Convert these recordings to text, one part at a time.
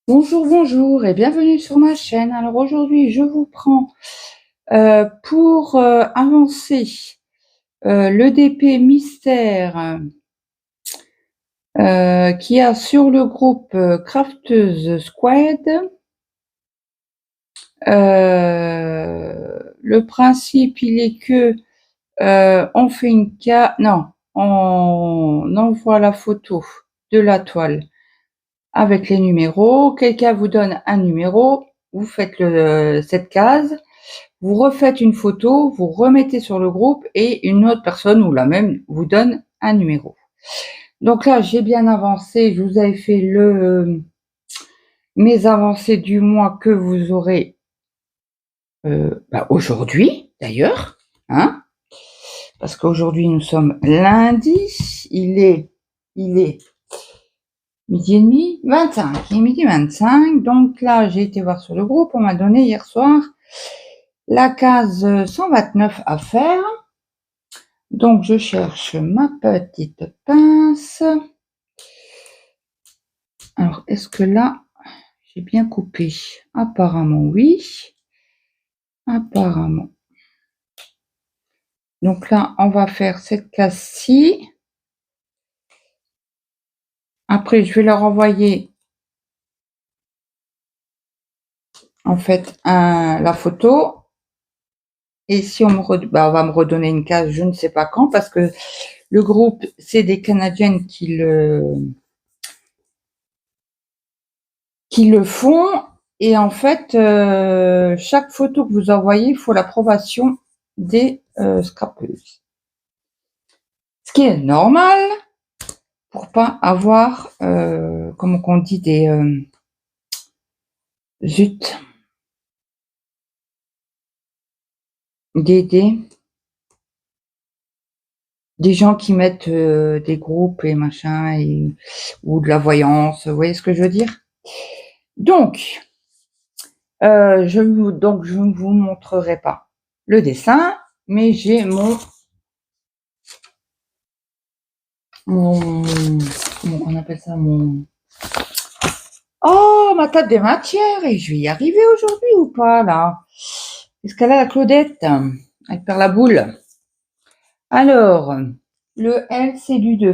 Bonjour, bonjour et bienvenue sur ma chaîne. Alors aujourd'hui, je vous prends pour avancer l'EDP mystère qu'il y a sur le groupe Crafteuse Squad. Le principe, il est que on fait on envoie la photo de la toile avec les numéros. Quelqu'un vous donne un numéro, vous faites cette case. Vous refaites une photo, vous remettez sur le groupe et une autre personne ou la même vous donne un numéro. Donc là, j'ai bien avancé. Je vous avais fait mes avancées du mois que vous aurez aujourd'hui, d'ailleurs, hein, parce qu'aujourd'hui nous sommes lundi. Il est midi et demi, 25. Il est midi 25. Donc là, j'ai été voir sur le groupe. On m'a donné hier soir la case 129 à faire. Donc, je cherche ma petite pince. Alors, est-ce que là, j'ai bien coupé? Apparemment, oui. Apparemment. Donc là, on va faire cette case-ci. Après, je vais leur envoyer, en fait, la photo. Et si on va me redonner une case, je ne sais pas quand, parce que le groupe, c'est des Canadiennes qui le font. Et en fait, chaque photo que vous envoyez, il faut l'approbation des scrapeuses. Ce qui est normal pour pas avoir, comment on dit, zut, des gens qui mettent des groupes et machin ou de la voyance. Vous voyez ce que je veux dire? Donc, je ne vous montrerai pas le dessin, mais j'ai comment on appelle ça, ma table des matières, et je vais y arriver aujourd'hui ou pas, là? Est-ce qu'elle a la Claudette? Elle perd la boule. Alors, le L, c'est du 2.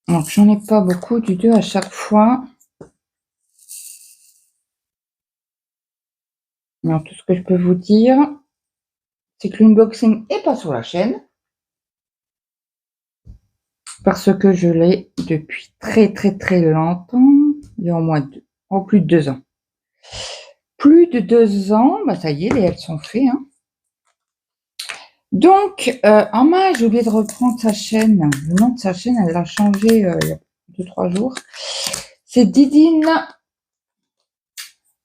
Donc, j'en ai pas beaucoup du 2 à chaque fois. Alors, tout ce que je peux vous dire, c'est que l'unboxing est pas sur la chaîne. Parce que je l'ai depuis très, très, très longtemps. Il y a au moins plus de 2 ans. Plus de 2 ans, ça y est, les L sont faits, hein. Donc, j'ai oublié de reprendre sa chaîne. Le nom de sa chaîne, elle l'a changé il y a 2-3 jours. C'est Didine.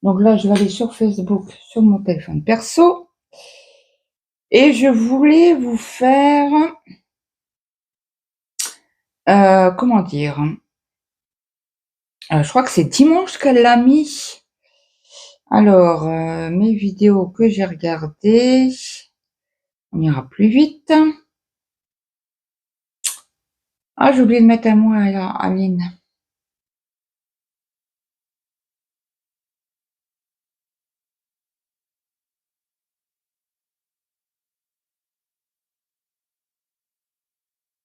Donc là, je vais aller sur Facebook, sur mon téléphone perso. Et je voulais vous faire, comment dire, je crois que c'est dimanche qu'elle l'a mis. Alors, mes vidéos que j'ai regardées, on ira plus vite. Ah, j'ai oublié de mettre un mot à Aline.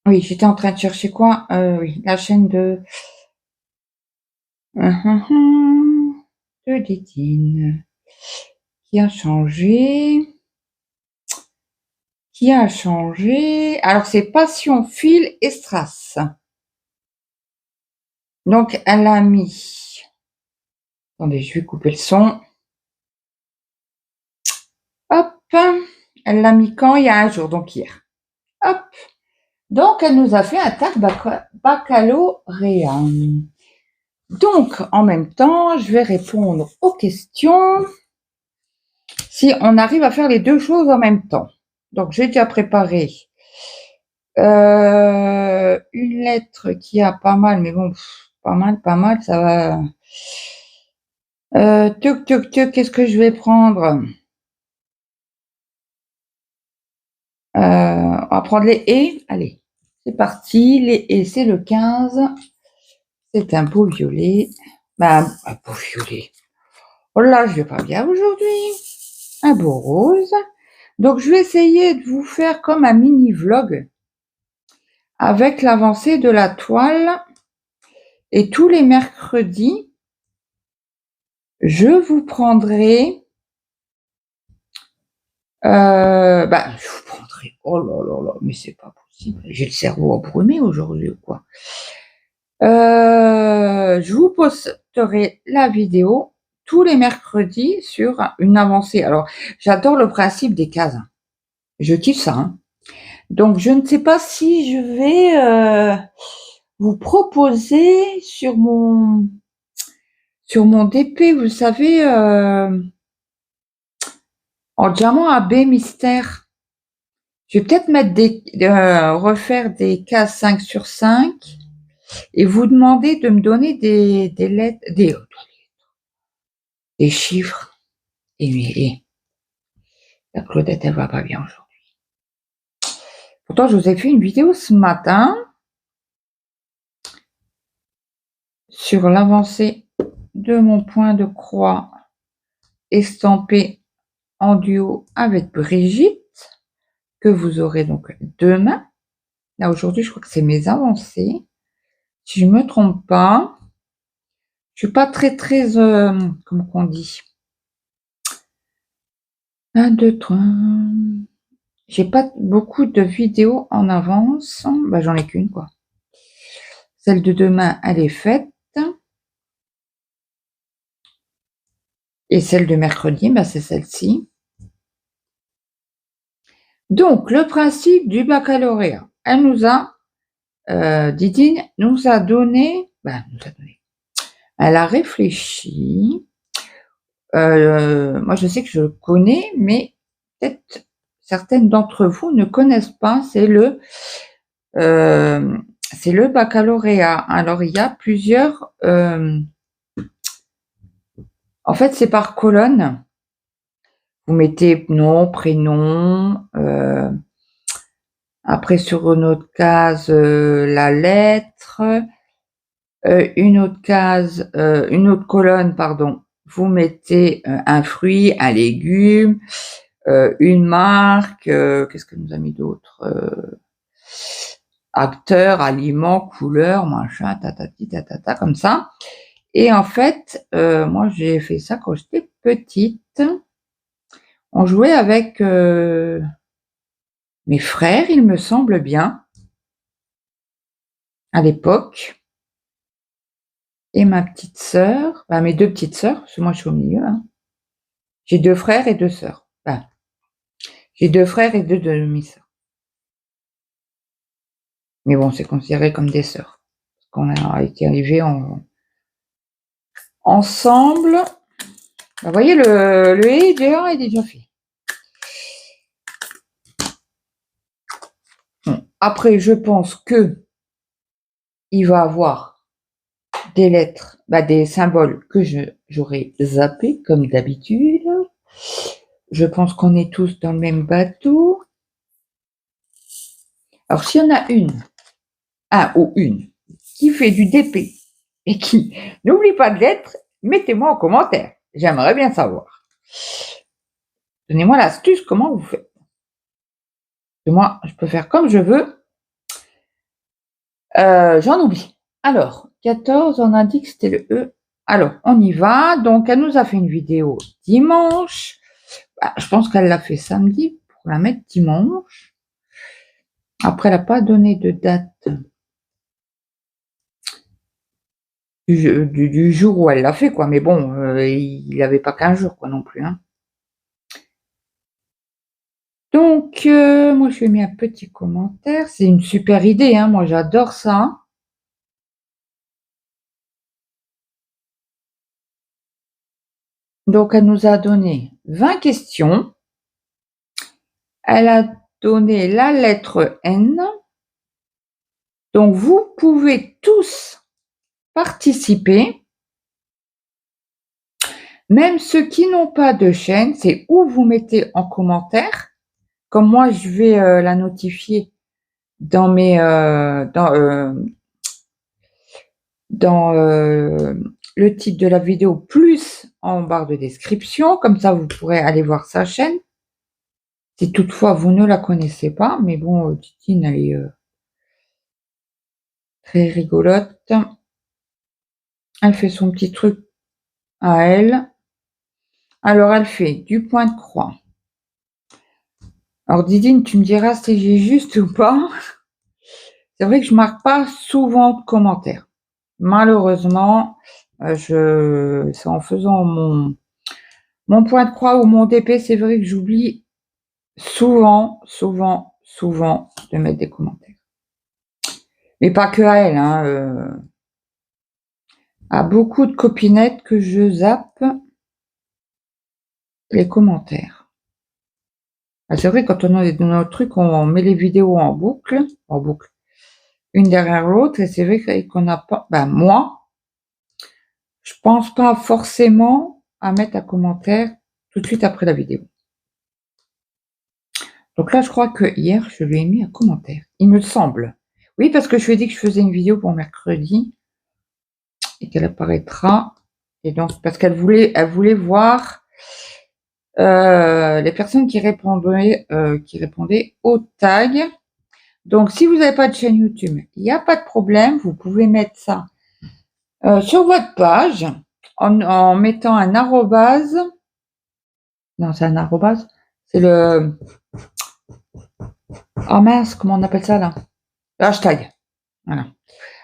Oui, j'étais en train de chercher quoi? Oui, la chaîne de Didine qui a changé. Alors, c'est Passion, Fil et Strass. Donc, elle a mis... Attendez, je vais couper le son. Hop. Elle l'a mis quand? Il y a un jour, donc hier. Hop. Donc, elle nous a fait un tag baccalauréat. Donc, en même temps, je vais répondre aux questions si on arrive à faire les deux choses en même temps. Donc, j'ai déjà préparé une lettre qui a pas mal, mais bon, pas mal, ça va. Qu'est-ce que je vais prendre? On va prendre les et. Allez, c'est parti. Les et, c'est le 15. C'est un beau violet. Ben, un beau violet. Oh là, je vais pas bien aujourd'hui. Un beau rose. Donc, je vais essayer de vous faire comme un mini vlog avec l'avancée de la toile. Et tous les mercredis, je vous prendrai... je vous prendrai... Oh là là là, mais c'est pas possible. J'ai le cerveau embrumé aujourd'hui ou quoi. Je vous posterai la vidéo tous les mercredis sur une avancée. Alors, j'adore le principe des cases. Je kiffe ça. Hein. Donc, je ne sais pas si je vais vous proposer sur mon DP, vous savez, en diamant AB mystère. Je vais peut-être mettre refaire des cases 5 sur 5 et vous demander de me donner des lettres, des chiffres. Et la Claudette, elle va pas bien aujourd'hui. Pourtant, je vous ai fait une vidéo ce matin sur l'avancée de mon point de croix estampé en duo avec Brigitte, que vous aurez donc demain. Là, aujourd'hui, je crois que c'est mes avancées. Si je ne me trompe pas, je suis pas très, comment qu'on dit 1, 2, 3... J'ai pas beaucoup de vidéos en avance. Bah, j'en ai qu'une, quoi. Celle de demain, elle est faite. Et celle de mercredi, bah, c'est celle-ci. Donc, le principe du baccalauréat. Elle nous a, Didine nous a donné, elle a réfléchi. Moi, je sais que je le connais, mais peut-être certaines d'entre vous ne connaissent pas. C'est le baccalauréat. Alors, il y a plusieurs... en fait, c'est par colonne. Vous mettez nom, prénom. Après, sur une autre case, la lettre. Une autre case, une autre colonne, pardon. Vous mettez un fruit, un légume, une marque. Qu'est-ce que nous a mis d'autre? Acteur, aliment, couleur, machin, tatati, tatata, comme ça. Et en fait, moi, j'ai fait ça quand j'étais petite. On jouait avec mes frères, il me semble bien, à l'époque. Et ma petite sœur, mes 2 petites sœurs, parce que moi, je suis au milieu. Hein. J'ai 2 frères et 2 sœurs. J'ai 2 frères et 2 demi-sœurs. Mais bon, c'est considéré comme des sœurs. Parce qu'on a été arrivés ensemble. Vous voyez, le E est déjà fait. Bon. Après, je pense que il va avoir des lettres, des symboles que j'aurais zappés, comme d'habitude. Je pense qu'on est tous dans le même bateau. Alors, s'il y en a un ou une, qui fait du DP et qui n'oublie pas de lettres, mettez-moi en commentaire. J'aimerais bien savoir. Donnez-moi l'astuce, comment vous faites. Moi, je peux faire comme je veux. J'en oublie. Alors, 14, on a dit que c'était le E. Alors, on y va. Donc, elle nous a fait une vidéo dimanche. Je pense qu'elle l'a fait samedi pour la mettre dimanche. Après, elle n'a pas donné de date du jour où elle l'a fait, quoi. Mais bon, il n'avait pas 15 jours, quoi, non plus. Hein. Donc, moi, je lui ai mis un petit commentaire. C'est une super idée, hein. Moi, j'adore ça. Donc, elle nous a donné 20 questions. Elle a donné la lettre N. Donc, vous pouvez tous participer. Même ceux qui n'ont pas de chaîne, c'est où vous mettez en commentaire. Comme moi, je vais la notifier dans mes dans le titre de la vidéo, plus en barre de description. Comme ça, vous pourrez aller voir sa chaîne. Si toutefois vous ne la connaissez pas. Mais bon, Titine, elle est très rigolote. Elle fait son petit truc à elle. Alors, elle fait du point de croix. Alors, Didine, tu me diras si j'ai juste ou pas. C'est vrai que je marque pas souvent de commentaires. Malheureusement, c'est en faisant mon point de croix ou mon DP, c'est vrai que j'oublie souvent de mettre des commentaires. Mais pas que à elle, hein, à beaucoup de copinettes que je zappe les commentaires. Ah, c'est vrai, quand on a notre truc, on met les vidéos en boucle, une derrière l'autre, et c'est vrai qu'on n'a pas, moi, je pense pas forcément à mettre un commentaire tout de suite après la vidéo. Donc là, je crois que hier, je lui ai mis un commentaire. Il me semble. Oui, parce que je lui ai dit que je faisais une vidéo pour mercredi et qu'elle apparaîtra. Et donc, parce qu'elle voulait voir les personnes qui répondaient au tag. Donc, si vous n'avez pas de chaîne YouTube, il n'y a pas de problème. Vous pouvez mettre ça sur votre page en mettant un arrobase. Non, c'est un arrobase. C'est le... Oh mince, comment on appelle ça là? Le hashtag. Voilà.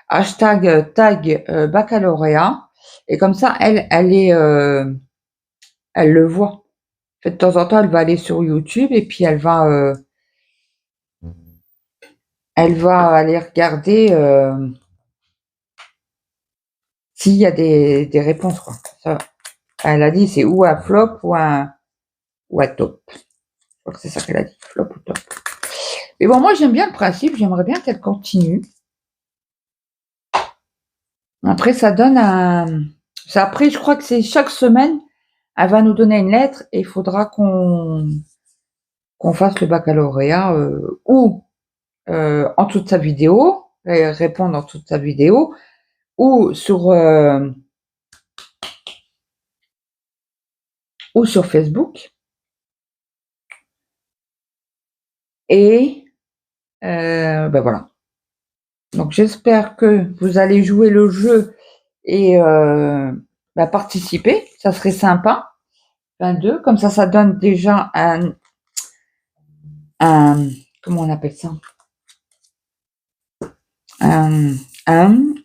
Hashtag tag baccalauréat. Et comme ça, elle le voit. De temps en temps, elle va aller sur YouTube et puis elle va aller regarder s'il y a des réponses, quoi. Ça, elle a dit c'est ou un flop ou un top. Je crois que c'est ça qu'elle a dit, flop ou top. Mais bon, moi j'aime bien le principe, j'aimerais bien qu'elle continue. Après, ça donne un... Après, je crois que c'est chaque semaine, elle va nous donner une lettre et il faudra qu'on fasse le baccalauréat ou en toute sa vidéo, répondre en toute sa vidéo, ou sur Facebook. Et voilà. Donc j'espère que vous allez jouer le jeu et participer. Ça serait sympa. 22, comme ça donne déjà un comment on appelle ça?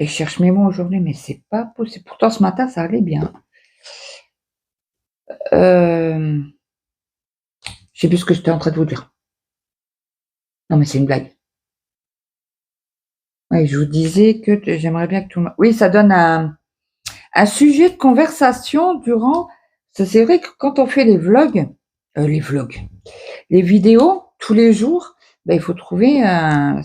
Et je cherche mes mots aujourd'hui, mais c'est pas possible. Pourtant ce matin ça allait bien. Je sais plus ce que j'étais en train de vous dire. Non mais c'est une blague. Oui, je vous disais que j'aimerais bien que tout le monde... Oui, ça donne un sujet de conversation durant... C'est vrai que quand on fait les vidéos, tous les jours, il faut trouver un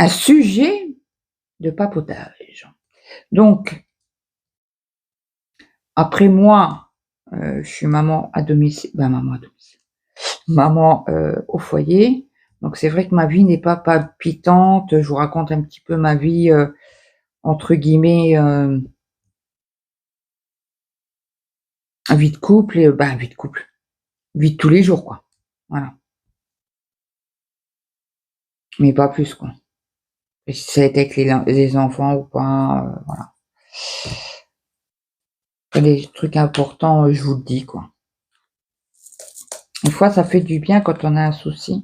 sujet de papotage. Donc, après moi, je suis maman à domicile, maman au foyer. Donc c'est vrai que ma vie n'est pas palpitante. Je vous raconte un petit peu ma vie entre guillemets, vie de couple et vie de tous les jours, quoi. Voilà. Mais pas plus, quoi. Et si ça a été avec les enfants ou pas, voilà. Les trucs importants, je vous le dis, quoi. Une fois, ça fait du bien quand on a un souci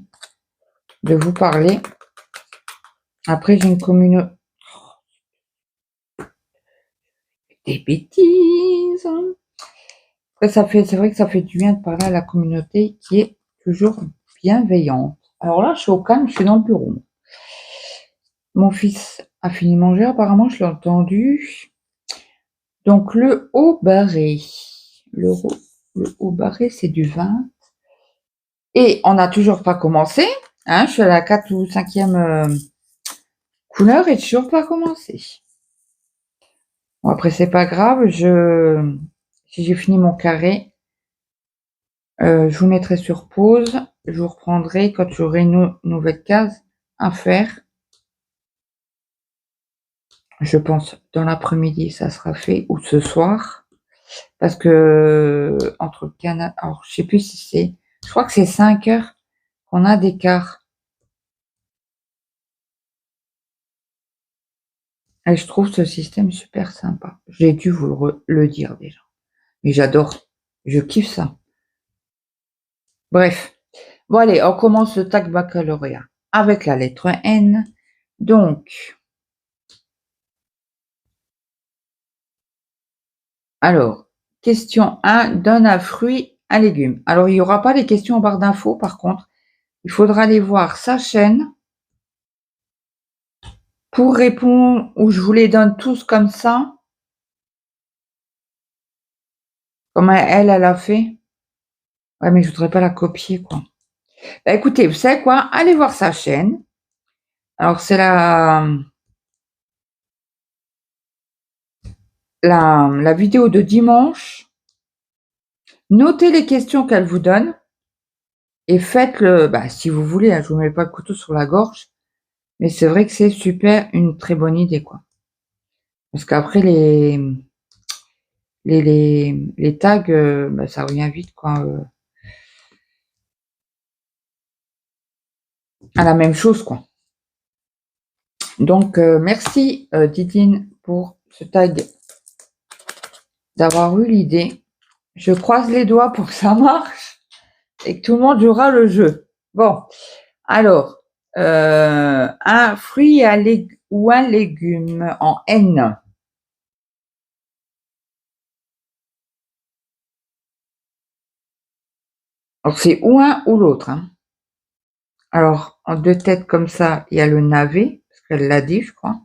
de vous parler. Après, j'ai une communauté. Des bêtises. Après, c'est vrai que ça fait du bien de parler à la communauté qui est toujours bienveillante. Alors là, je suis au calme, je suis dans le bureau. Mon fils a fini de manger, apparemment, je l'ai entendu. Donc, le haut barré. Le haut barré, c'est du 20. Et on n'a toujours pas commencé. Hein, je suis à la 4 ou 5e couleur et toujours pas commencé. Bon, après, c'est pas grave. Si j'ai fini mon carré, Je vous mettrai sur pause. Je vous reprendrai quand j'aurai une nouvelle case à faire. Je pense dans l'après-midi, ça sera fait, ou ce soir. Parce que entre le Canada, alors je sais plus si c'est, je crois que c'est 5 heures qu'on a d'écart. Et je trouve ce système super sympa. J'ai dû vous le dire déjà. Mais j'adore. Je kiffe ça. Bref. Bon allez, on commence le TAC baccalauréat avec la lettre N. Donc, alors, question 1, donne un fruit, un légume. Alors, il n'y aura pas les questions en barre d'infos, par contre. Il faudra aller voir sa chaîne pour répondre, ou je vous les donne tous comme ça, comme elle a fait. Ouais, mais je voudrais pas la copier, quoi. Bah, écoutez, vous savez quoi? Allez voir sa chaîne. Alors, c'est la vidéo de dimanche. Notez les questions qu'elle vous donne et faites-le, bah, si vous voulez, hein, je vous mets pas le couteau sur la gorge, mais c'est vrai que c'est super, une très bonne idée, quoi. Parce qu'après, les tags, bah, ça revient vite, quoi, à la même chose, quoi. Donc, merci, Didine, pour ce tag, d'avoir eu l'idée. Je croise les doigts pour que ça marche et que tout le monde jouera le jeu. Bon, alors, un fruit ou un légume en N. Alors, c'est ou un ou l'autre, hein. Alors, en deux têtes comme ça, il y a le navet, parce qu'elle l'a dit, je crois.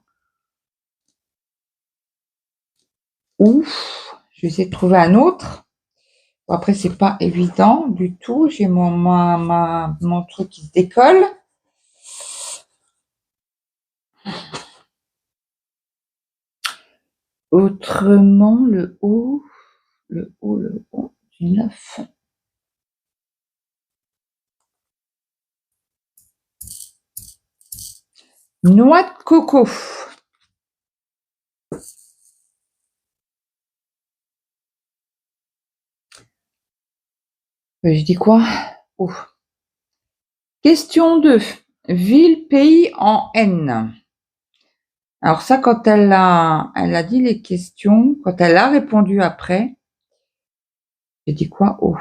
Ou, je vais essayer de trouver un autre. Bon, après, c'est pas évident du tout. J'ai mon truc qui se décolle. Autrement, le O du 9. Noix de coco. Je dis quoi? Oh. Question 2. Ville, pays en N. Alors ça, quand elle a dit les questions, quand elle a répondu après, j'ai dit quoi? Oh.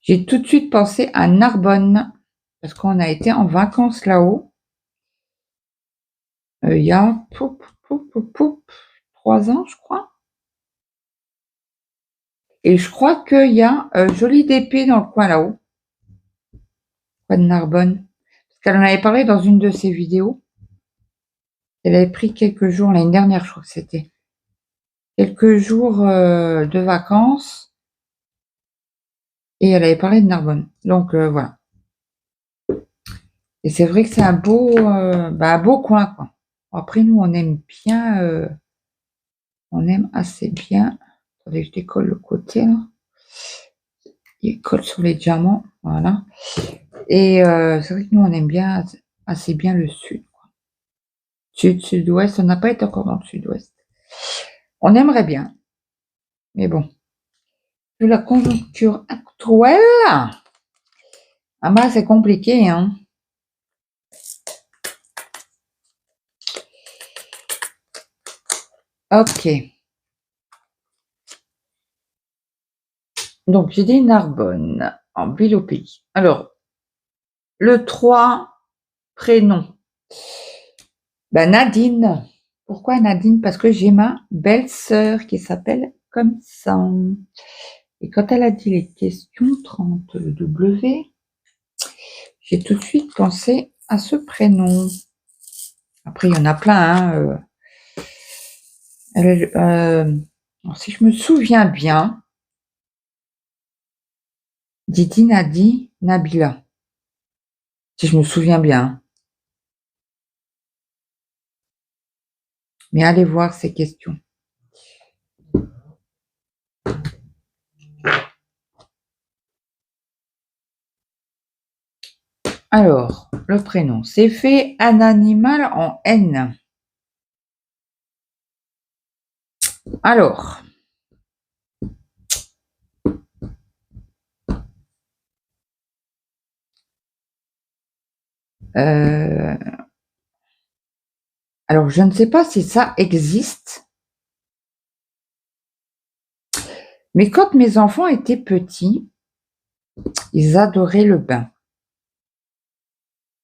J'ai tout de suite pensé à Narbonne, parce qu'on a été en vacances là-haut. Il y a 3 ans, je crois. Et je crois qu'il y a Jolie d'épée dans le coin là-haut. Coin de Narbonne. Parce qu'elle en avait parlé dans une de ses vidéos. Elle avait pris quelques jours, l'année dernière, je crois que c'était. Quelques jours de vacances. Et elle avait parlé de Narbonne. Donc voilà. Et c'est vrai que c'est un beau coin, quoi. Après, nous, on aime bien, on aime assez bien. Attendez, je décolle le côté, là. Il colle sur les diamants, voilà. Et c'est vrai que nous, on aime bien, assez bien le sud, quoi. Sud, sud-ouest, on n'a pas été encore dans le sud-ouest. On aimerait bien. Mais bon. Vu la conjoncture actuelle, ah bah, c'est compliqué, hein. Ok. Donc, j'ai dit Narbonne, en ville au pays. Alors, le 3, prénom. Ben, Nadine. Pourquoi Nadine? Parce que j'ai ma belle-sœur qui s'appelle comme ça. Et quand elle a dit les questions 30W, j'ai tout de suite pensé à ce prénom. Après, il y en a plein, hein. Alors, si je me souviens bien, Didine a dit Nabila. Si je me souviens bien. Mais allez voir ces questions. Alors, le prénom, c'est fait un animal en N. Alors, alors je ne sais pas si ça existe, mais quand mes enfants étaient petits, ils adoraient le bain.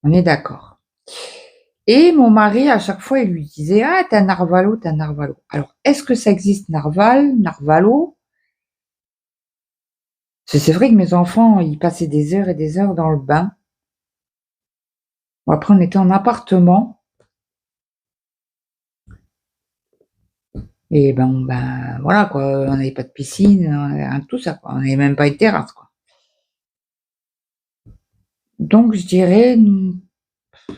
On est d'accord. Et mon mari, à chaque fois, il lui disait: «Ah, t'as narvalo, t'as narvalo». Alors, est-ce que ça existe narval, narvalo? C'est vrai que mes enfants, ils passaient des heures et des heures dans le bain. Bon, après, on était en appartement. Et ben, voilà quoi, on n'avait pas de piscine, on avait rien de tout ça quoi, on n'avait même pas une terrasse quoi. Donc je dirais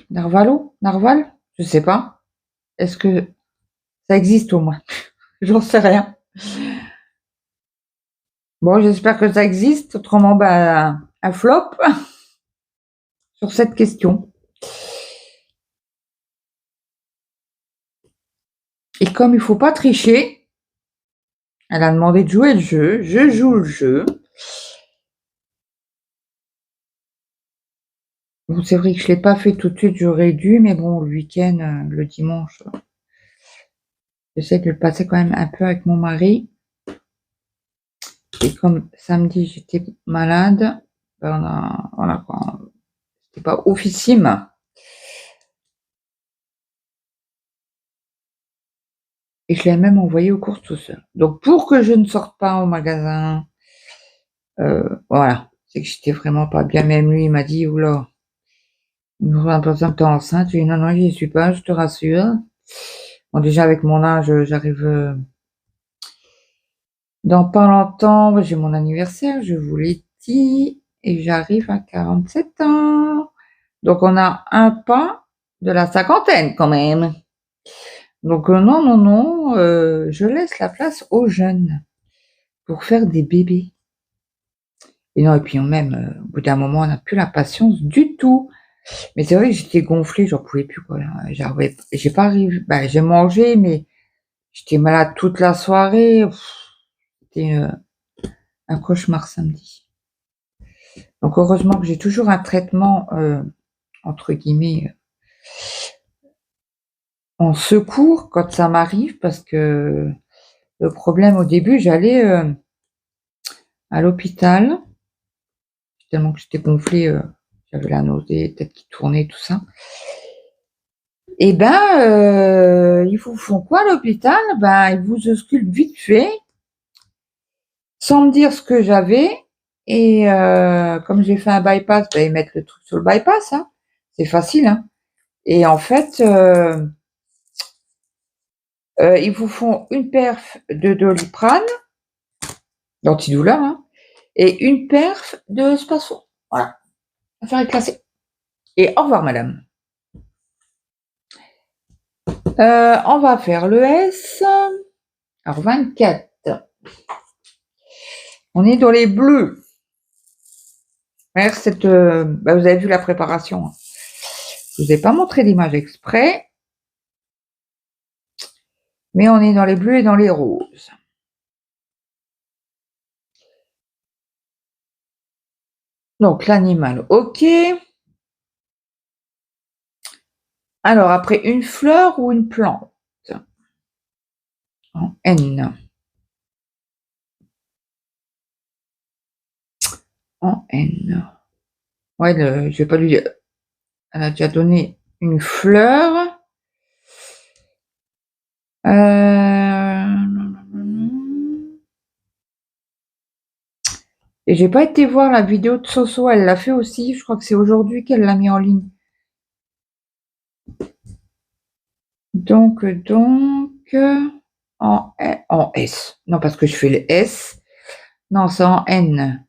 Narvalo? Narval? Je sais pas. Est-ce que ça existe au moins? J'en sais rien. Bon, j'espère que ça existe, autrement ben un flop sur cette question. Et comme il faut pas tricher, elle a demandé de jouer le jeu, je joue le jeu. Bon, c'est vrai que je l'ai pas fait tout de suite, j'aurais dû, mais bon, le week-end, le dimanche, j'essaie de le passer quand même un peu avec mon mari. Et comme samedi j'étais malade, ben voilà quoi, c'était pas oufissime. Et je l'ai même envoyé aux courses tout seul. Donc pour que je ne sorte pas au magasin, voilà, c'est que j'étais vraiment pas bien. Même lui, il m'a dit: «Ouh il nous a l'impression que tu es enceinte». Je lui ai dit: «Non, non, j'y suis pas, je te rassure». Bon déjà avec mon âge, j'arrive, dans pas longtemps, j'ai mon anniversaire, je vous l'ai dit, et j'arrive à 47 ans. Donc on a un pas de la cinquantaine quand même. Donc non, non, non, je laisse la place aux jeunes pour faire des bébés. Et non, et puis même, au bout d'un moment, on n'a plus la patience du tout. Mais c'est vrai que j'étais gonflée, j'en pouvais plus quoi, j'ai pas arrivé bah, j'ai mangé, mais j'étais malade toute la soirée. C'était, un cauchemar samedi. Donc heureusement que j'ai toujours un traitement, entre guillemets, en secours quand ça m'arrive parce que le problème au début, j'allais, à l'hôpital, tellement que j'étais gonflée, j'avais la nausée, tête qui tournait, tout ça. Et ben, ils vous font quoi à l'hôpital? Ben, ils vous auscultent vite fait, sans me dire ce que j'avais. Et comme j'ai fait un bypass, ben, ils mettent le truc sur le bypass, hein. C'est facile, hein. Et en fait, ils vous font une perf de Doliprane, d'antidouleur, hein, et une perf de Spasfon. Voilà, l'affaire est classée. Et au revoir madame. On va faire le S. Alors 24. On est dans les bleus. Cette, bah, vous avez vu la préparation. Je vous ai pas montré l'image exprès, mais on est dans les bleus et dans les roses. Donc l'animal, ok. Alors après, une fleur ou une plante? En N. En N. Ouais, je vais pas lui dire. Elle a déjà donné une fleur. Et j'ai pas été voir la vidéo de Soso, elle l'a fait aussi. Je crois que c'est aujourd'hui qu'elle l'a mis en ligne. Donc, en S. Non, parce que je fais le S. Non, c'est en N.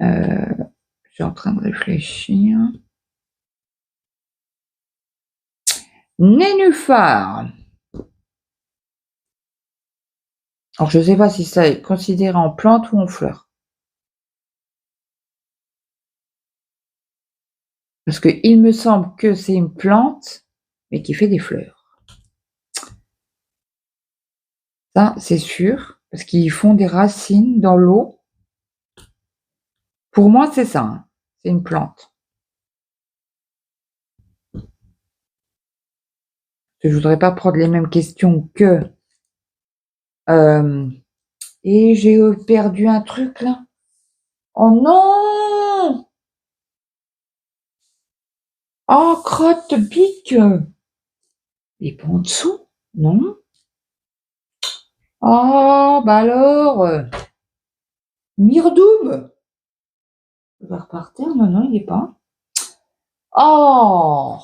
Je suis en train de réfléchir. Nénuphar. Alors, je ne sais pas si ça est considéré en plante ou en fleur. Parce qu'il me semble que c'est une plante, mais qui fait des fleurs. Ça, c'est sûr, parce qu'ils font des racines dans l'eau. Pour moi, c'est ça, hein. C'est une plante. Je voudrais pas prendre les mêmes questions que... et j'ai perdu un truc, là. Oh non! Oh, crotte pique! Et pas en dessous? Non? Oh, bah alors... Mirdoum! Il va repartir? Non, non, il n'est pas. Oh!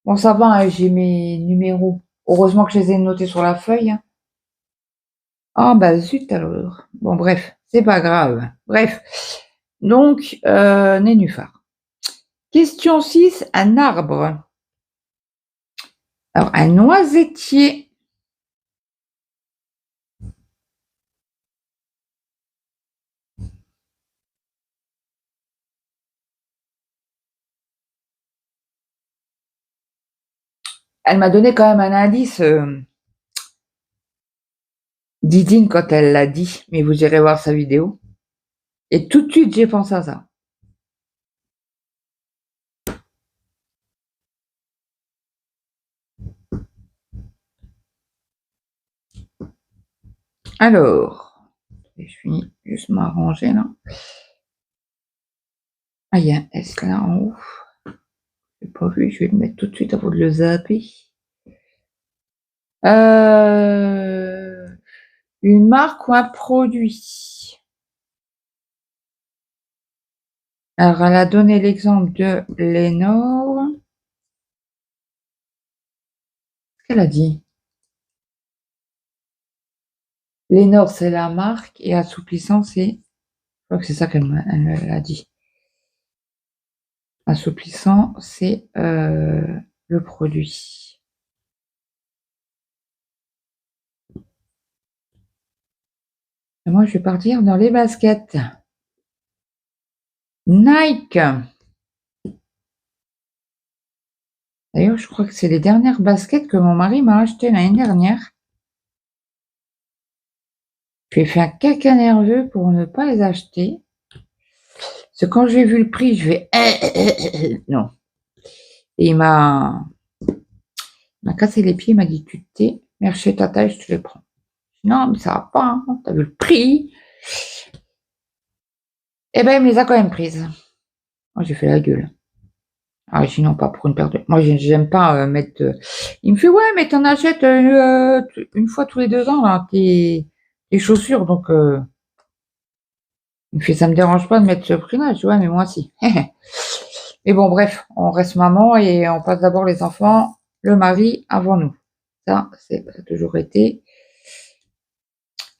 Bon, ça va, hein, j'ai mes numéros. Heureusement que je les ai notés sur la feuille, hein. Ah, bah zut alors. Bon, bref, c'est pas grave. Bref. Donc, nénuphar. Question 6, un arbre. Alors, un noisetier. Elle m'a donné quand même un indice, Didine, quand elle l'a dit, mais vous irez voir sa vidéo. Et tout de suite, j'ai pensé à ça. Alors, je finis juste m'arranger là. Ah, il y a un S là en haut. Je n'ai pas vu, je vais le mettre tout de suite avant de le zapper. Une marque ou un produit. Alors, elle a donné l'exemple de Lénore. Qu'est-ce qu'elle a dit? Lénore, c'est la marque et assouplissant, c'est... Je crois que c'est ça qu'elle a dit. Assouplissant, c'est le produit. Et moi, je vais partir dans les baskets. Nike. D'ailleurs, je crois que c'est les dernières baskets que mon mari m'a achetées l'année dernière. J'ai fait un caca nerveux pour ne pas les acheter. Parce que quand j'ai vu le prix, je vais... non. Et il m'a cassé les pieds, il m'a dit, tu t'es, merci ta taille, je te les prends. Non, mais ça va pas, hein, t'as vu le prix. Eh ben, il me les a quand même prises. Moi, j'ai fait la gueule. Ah, sinon, pas pour une paire de... Moi, j'aime pas mettre... Il me fait, ouais, mais t'en achètes une fois tous les 2 ans, là, tes chaussures, donc... Il me fait, ça me dérange pas de mettre ce prix-là. Je dis, ouais, mais moi, si. Mais bon, bref, on reste maman et on passe d'abord les enfants, le mari avant nous. Ça a toujours été.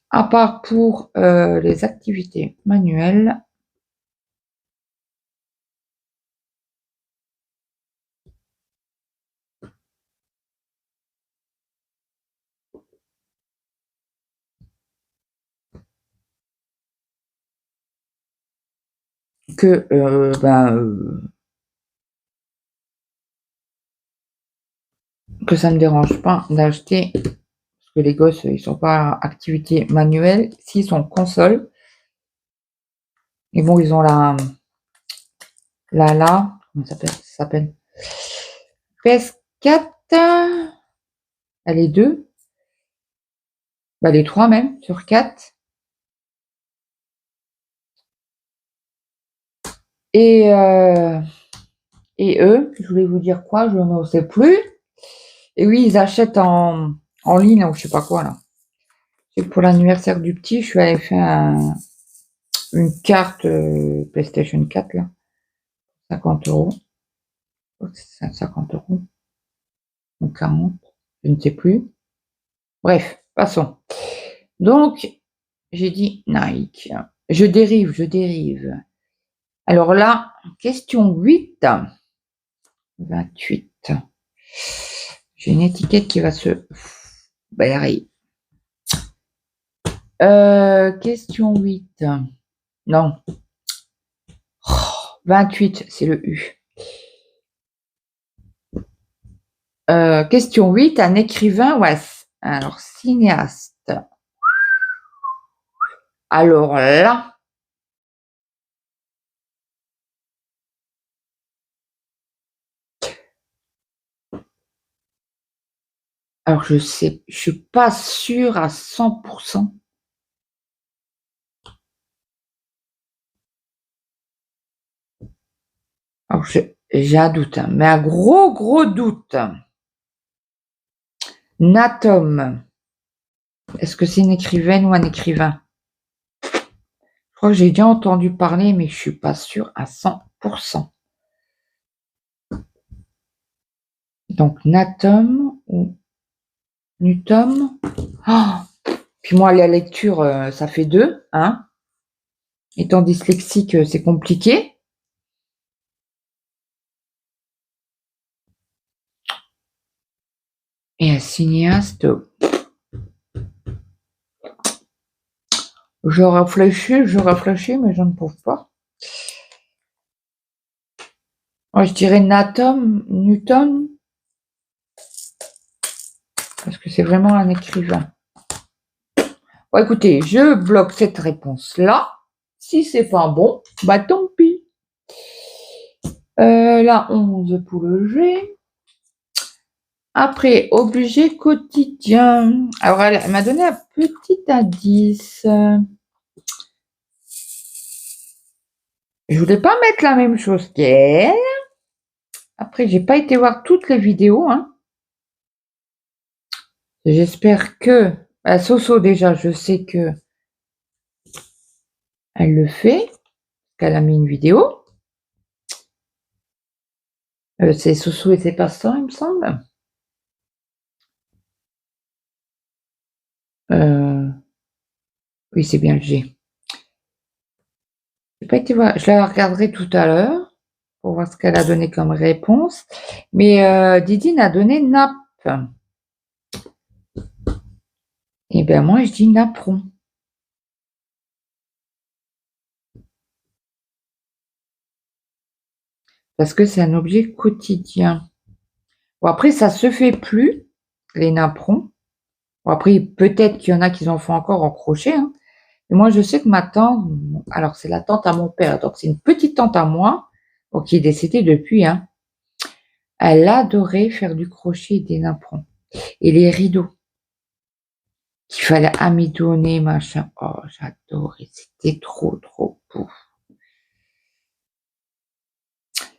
À part pour les activités manuelles. Que, que ça me dérange pas d'acheter, parce que les gosses, ils sont pas activités manuelles, s'ils sont console. Et bon, ils ont comment ça s'appelle PS4, elle est 2, bah les 3 même, sur 4. Et eux, je voulais vous dire quoi, je ne sais plus. Et oui, ils achètent en ligne ou je sais pas quoi là. C'est pour l'anniversaire du petit, je suis allée faire une carte PlayStation 4 là, 50 euros. C'est 50 euros ou 40, je ne sais plus. Bref, passons. Donc, j'ai dit Nike. Je dérive. Alors là, question 8. 28. J'ai une étiquette qui va se barrer. Question 8. Non. 28, c'est le U. Question 8, un écrivain ou alors cinéaste. Alors là, alors je suis pas sûre à 100%. Alors j'ai un doute, hein, mais un gros doute. Natom. Est-ce que c'est une écrivaine ou un écrivain? Je crois que j'ai déjà entendu parler, mais je suis pas sûre à 100%. Donc Natom ou Nutom. Oh, puis moi, la lecture, ça fait 2, hein. Étant dyslexique, c'est compliqué. Et un cinéaste, je réfléchis, mais je ne trouve pas. Moi, je dirais Newton, parce que c'est vraiment un écrivain. Bon, écoutez, je bloque cette réponse-là. Si c'est pas bon, bah tant pis. La 11 pour le G. Après, objet quotidien. Alors, elle m'a donné un petit indice. Je voulais pas mettre la même chose qu'elle. Après, j'ai pas été voir toutes les vidéos, hein. J'espère que Soso, déjà, je sais que elle le fait, qu'elle a mis une vidéo. C'est Soso et ses passe-temps, il me semble. Oui, c'est bien le G. J'ai pas été voir. Je la regarderai tout à l'heure pour voir ce qu'elle a donné comme réponse. Mais Didine a donné nappe. Et bien moi, je dis napperon. Parce que c'est un objet quotidien. Bon, après, ça se fait plus, les napperons. Bon, après, peut-être qu'il y en a qui en font encore en crochet, hein. Et moi, je sais que ma tante, alors c'est la tante à mon père, donc c'est une petite tante à moi, bon, qui est décédée depuis, hein. Elle adorait faire du crochet et des napperons. Et les rideaux qu'il fallait amidonner, machin. Oh, j'adorais. C'était trop beau.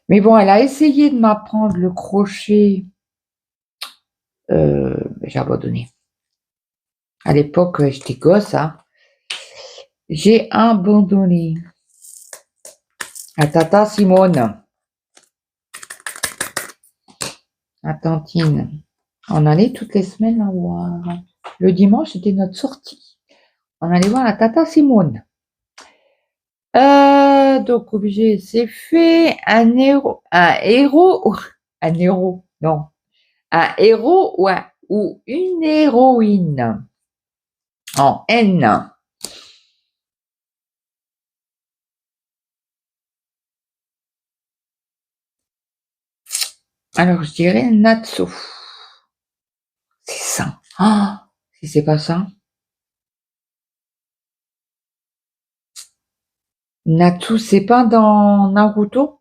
Mais bon, elle a essayé de m'apprendre le crochet. J'ai abandonné. À l'époque, j'étais gosse, hein. J'ai abandonné. À tata Simone. À tantine. On allait toutes les semaines la voir. Le dimanche, c'était notre sortie. On allait voir la tata Simone. Donc, objet, c'est fait. Un héros, non. Un héros ou une héroïne. En N. Alors, je dirais Natsu. C'est ça. Ah, si c'est pas ça. Natsu, c'est pas dans Naruto?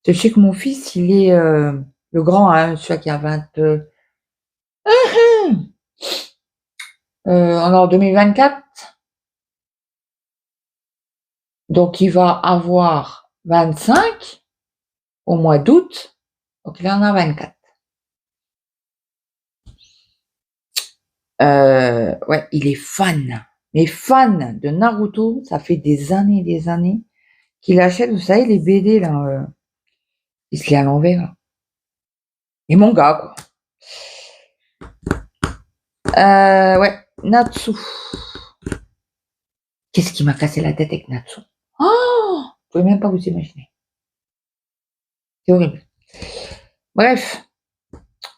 Je sais que mon fils, il est le grand, hein, celui qui a 20. En 2024. Donc, il va avoir 25 au mois d'août. Donc, il en a 24. Ouais, il est fan. Mais fan de Naruto, ça fait des années qu'il achète, vous savez, les BD, là. Il se lit à l'envers. Et mon gars, quoi. Ouais, Natsu. Qu'est-ce qui m'a cassé la tête avec Natsu? Oh, vous pouvez même pas vous imaginer. C'est horrible. Bref,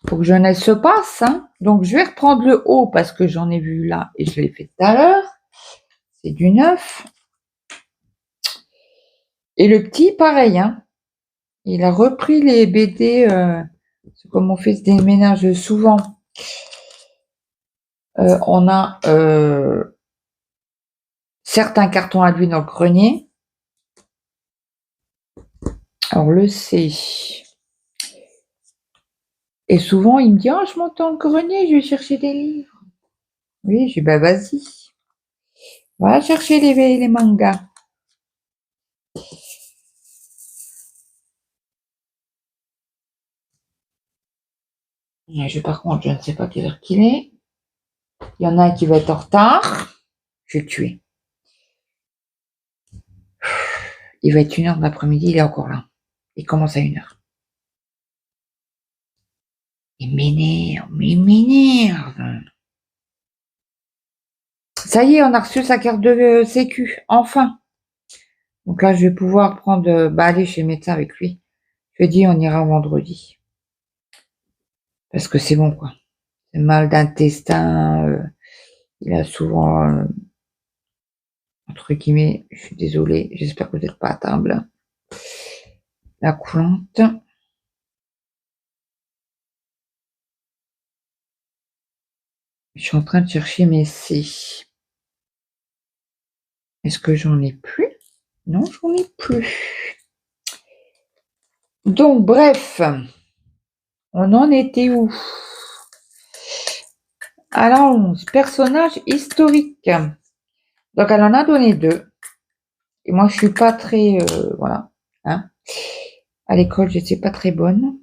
faut que jeunesse se passe, hein. Donc, je vais reprendre le haut parce que j'en ai vu là et je l'ai fait tout à l'heure. C'est du 9. Et le petit, pareil, hein. Il a repris les BD Comme mon fils déménage souvent, on a certains cartons à lui dans le grenier. Alors le C. Et souvent, il me dit: «Oh, je monte dans le grenier, je vais chercher des livres». Oui, je dis: «Bah, vas-y, va chercher les mangas». Par contre, je ne sais pas quelle heure qu'il est. Il y en a un qui va être en retard. Je vais le tuer. Il va être 1h de l'après-midi, il est encore là. Il commence à 1h. Il m'énerve. Ça y est, on a reçu sa carte de sécu, enfin. Donc là, je vais pouvoir prendre, aller chez le médecin avec lui. Je lui ai dit, on ira vendredi. Parce que c'est bon, quoi. C'est mal d'intestin, il a souvent, entre guillemets, je suis désolée, j'espère que vous n'êtes pas à table. La coulante. Je suis en train de chercher mes C. Est-ce que j'en ai plus? Non, j'en ai plus. Donc, bref, on en était où? À la 11, personnage historique. Donc, elle en a donné 2. Et moi, je suis pas très, voilà, hein. À l'école, je n'étais pas très bonne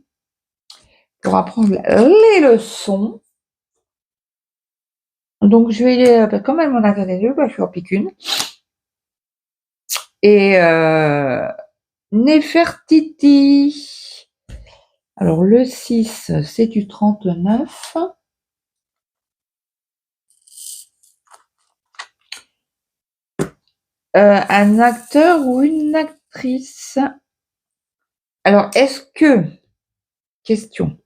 pour apprendre les leçons. Donc, je vais, comme elle m'en a donné 2, je vais en piquer une. Et Néfertiti. Alors, le 6, c'est du 39. Un acteur ou une actrice. Alors, question,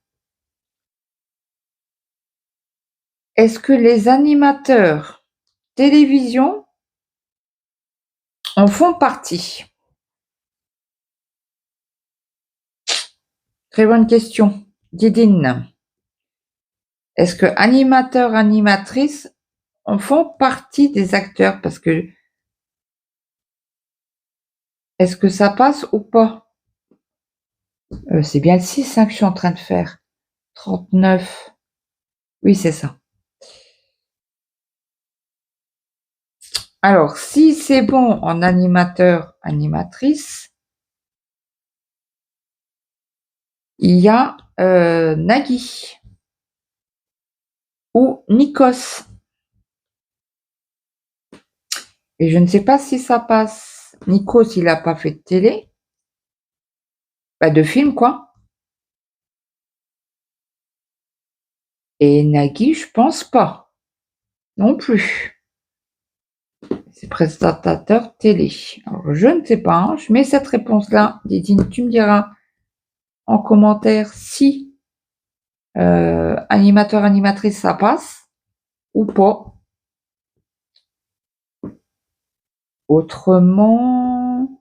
est-ce que les animateurs télévision en font partie? Très bonne question. Didine. Est-ce que animateurs, animatrices en font partie des acteurs? Parce que est-ce que ça passe ou pas? C'est bien le 6 que je suis en train de faire. 39. Oui, c'est ça. Alors, si c'est bon en animateur, animatrice, il y a Nagui ou Nikos. Et je ne sais pas si ça passe. Nikos, il n'a pas fait de télé. Pas de film, quoi. Et Nagui, je pense pas. Non plus. C'est présentateur télé. Alors, je ne sais pas. Hein. Je mets cette réponse-là. Didine, tu me diras en commentaire si animateur, animatrice, ça passe ou pas. Autrement,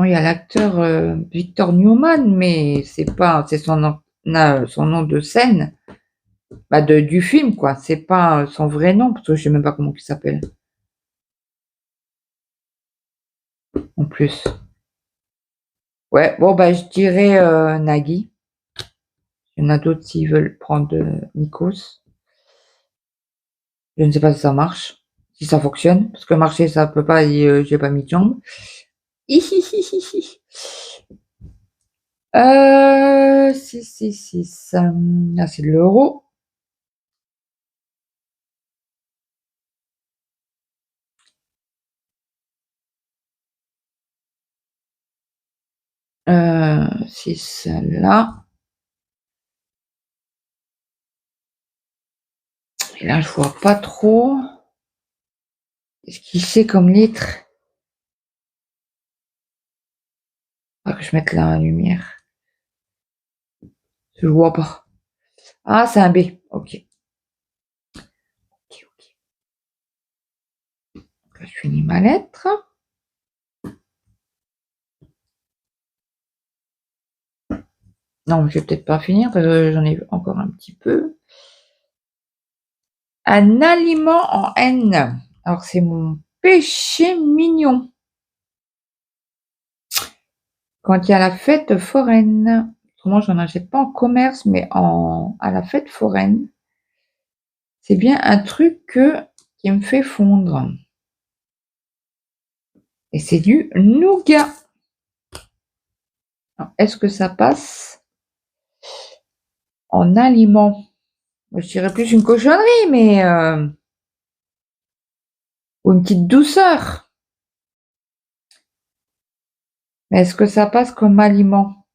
il y a l'acteur Victor Newman, mais c'est son nom de scène, du film, quoi. C'est pas son vrai nom, parce que je sais même pas comment il s'appelle. En plus. Ouais, bon, je dirais Nagui. Il y en a d'autres s'ils veulent prendre Nikos. Je ne sais pas si ça marche, si ça fonctionne, parce que marcher, ça peut pas, j'ai pas mis de jambes. Là, c'est de l'euro. C'est celle-là. Et là, je vois pas trop. Qu'est-ce qu'il c'est comme litre? Ah, que je mette la lumière. Je vois pas. Ah, c'est un B. Ok. Je finis ma lettre. Non, je vais peut-être pas finir parce que j'en ai encore un petit peu. Un aliment en N. Alors, c'est mon péché mignon. Quand il y a la fête foraine. Autrement, j'en achète pas en commerce, mais à la fête foraine. C'est bien un truc qui me fait fondre. Et c'est du nougat. Est-ce que ça passe en aliment? Je dirais plus une cochonnerie, mais ou une petite douceur. Mais est-ce que ça passe comme aliment?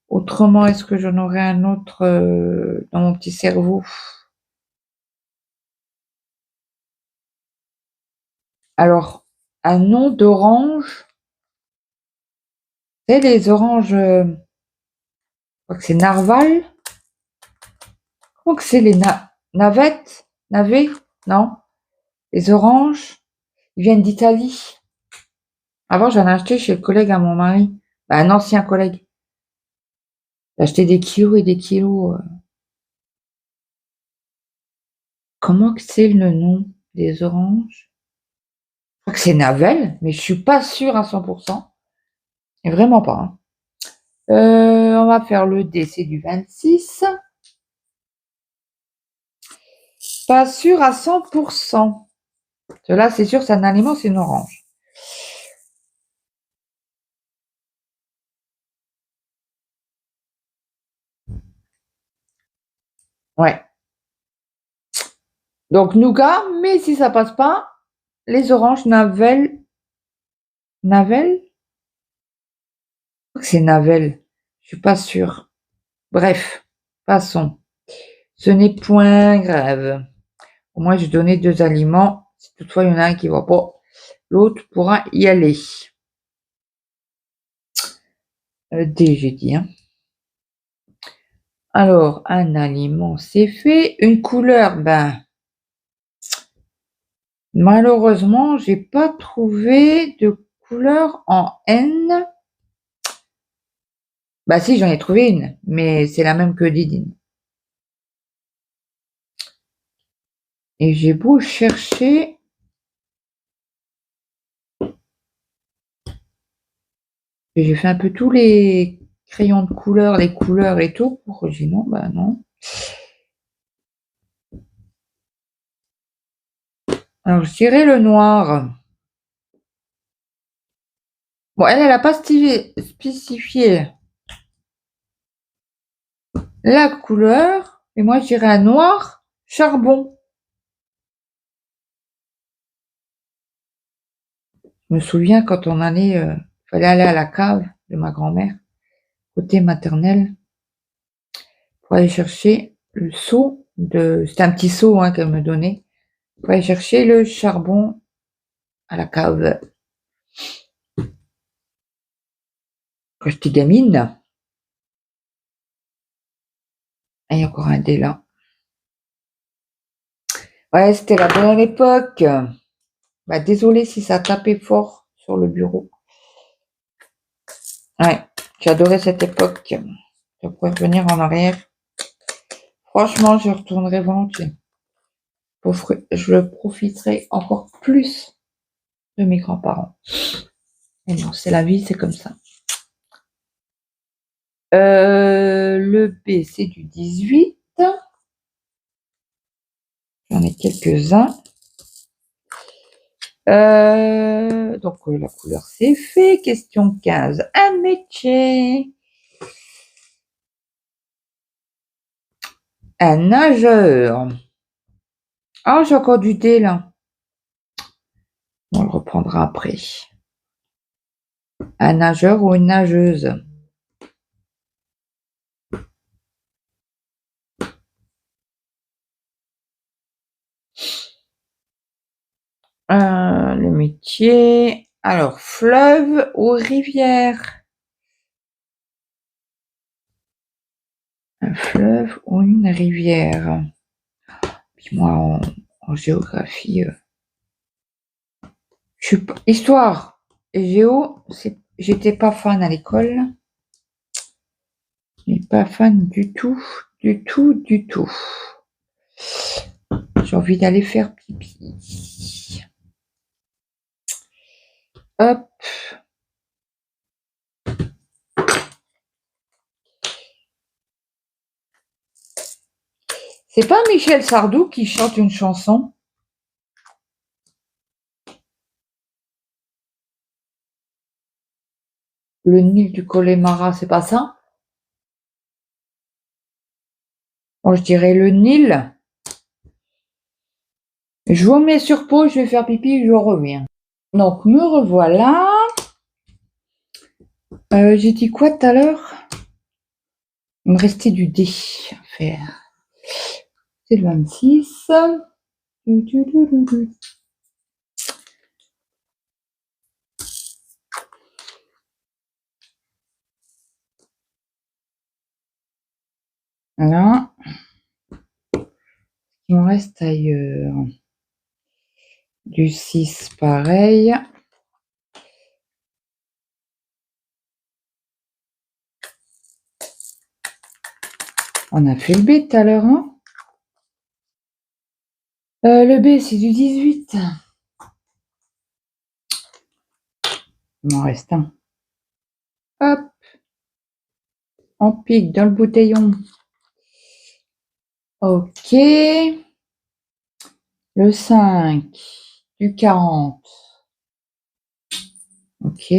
Autrement, est-ce que j'en aurais un autre dans mon petit cerveau? Alors, un nom d'orange. Tu sais, les oranges, je crois que c'est narval. Comment que c'est les navettes? Navets? Non? Les oranges, ils viennent d'Italie. Avant, j'en ai acheté chez le collègue à mon mari. Bah, un ancien collègue. J'ai acheté des kilos et des kilos. Comment que c'est le nom des oranges? Je crois que c'est Navel, mais je suis pas sûre à 100%. Et vraiment pas. Hein. On va faire le D, c'est du 26. Pas sûr à 100%. Là, c'est sûr, c'est un aliment, c'est une orange. Ouais. Donc, nougat, mais si ça passe pas, les oranges Navel. Navel? Je crois que c'est Navel. Je suis pas sûre. Bref, passons. Ce n'est point grave. Au moins, j'ai donné 2 aliments. Si toutefois il y en a un qui ne va pas, l'autre pourra y aller. D, j'ai dit. Hein. Alors, un aliment, c'est fait. Une couleur, ben, malheureusement, j'ai pas trouvé de couleur en N. Bah si, j'en ai trouvé une, mais c'est la même que Didine. Et j'ai beau chercher. J'ai fait un peu tous les crayons de couleur, les couleurs et tout, pour que j'ai non, bah non. Alors, je dirais le noir. Bon, elle n'a pas spécifié la couleur, et moi, je dirais un noir charbon. Je me souviens quand on allait, fallait aller à la cave de ma grand-mère, côté maternel, pour aller chercher le seau c'était un petit seau hein, qu'elle me donnait, pour aller chercher le charbon à la cave. Quand j'étais gamine, et il y a encore un dé là. Ouais, c'était la bonne époque. Bah, désolée si ça tapait fort sur le bureau. Ouais, j'adorais cette époque. Je pourrais revenir en arrière. Franchement, je retournerai volontiers. Je profiterai encore plus de mes grands-parents. Et non, c'est la vie, c'est comme ça. Le B, c'est du 18. J'en ai quelques-uns. Donc, la couleur, c'est fait. Question 15. Un métier. Un nageur. Ah, j'ai encore du D, là. On le reprendra après. Un nageur ou une nageuse. Le métier. Alors, fleuve ou rivière? Un fleuve ou une rivière? Puis moi, en géographie, Histoire et géo, j'étais pas fan à l'école. Je n'ai pas fan du tout, du tout, du tout. J'ai envie d'aller faire pipi. Hop. C'est pas Michel Sardou qui chante une chanson? Le Nil du Connemara, c'est pas ça? Bon, je dirais le Nil. Je vous mets sur pause, je vais faire pipi, je reviens. Donc, me revoilà. J'ai dit quoi tout à l'heure? Il me restait du dé à faire. C'est le 26. Voilà. Il me reste ailleurs. Du 6, pareil. On a fait le B tout à l'heure, hein? Le B, c'est du 18. Il m'en reste un. Hop. On pique dans le bouteillon. Ok. Le 5. Du 40. Ok.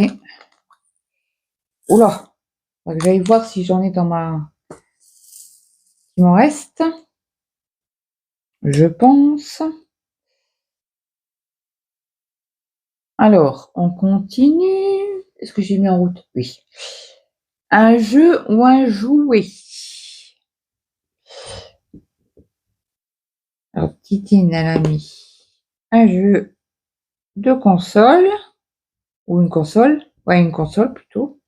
Oula. Faut que j'aille voir si j'en ai dans ma... Il m'en reste. Je pense. Alors, on continue. Est-ce que j'ai mis en route? Oui. Un jeu ou un jouet? Alors, Titine, elle a mis un jeu de console. Ou une console. Ouais, une console plutôt.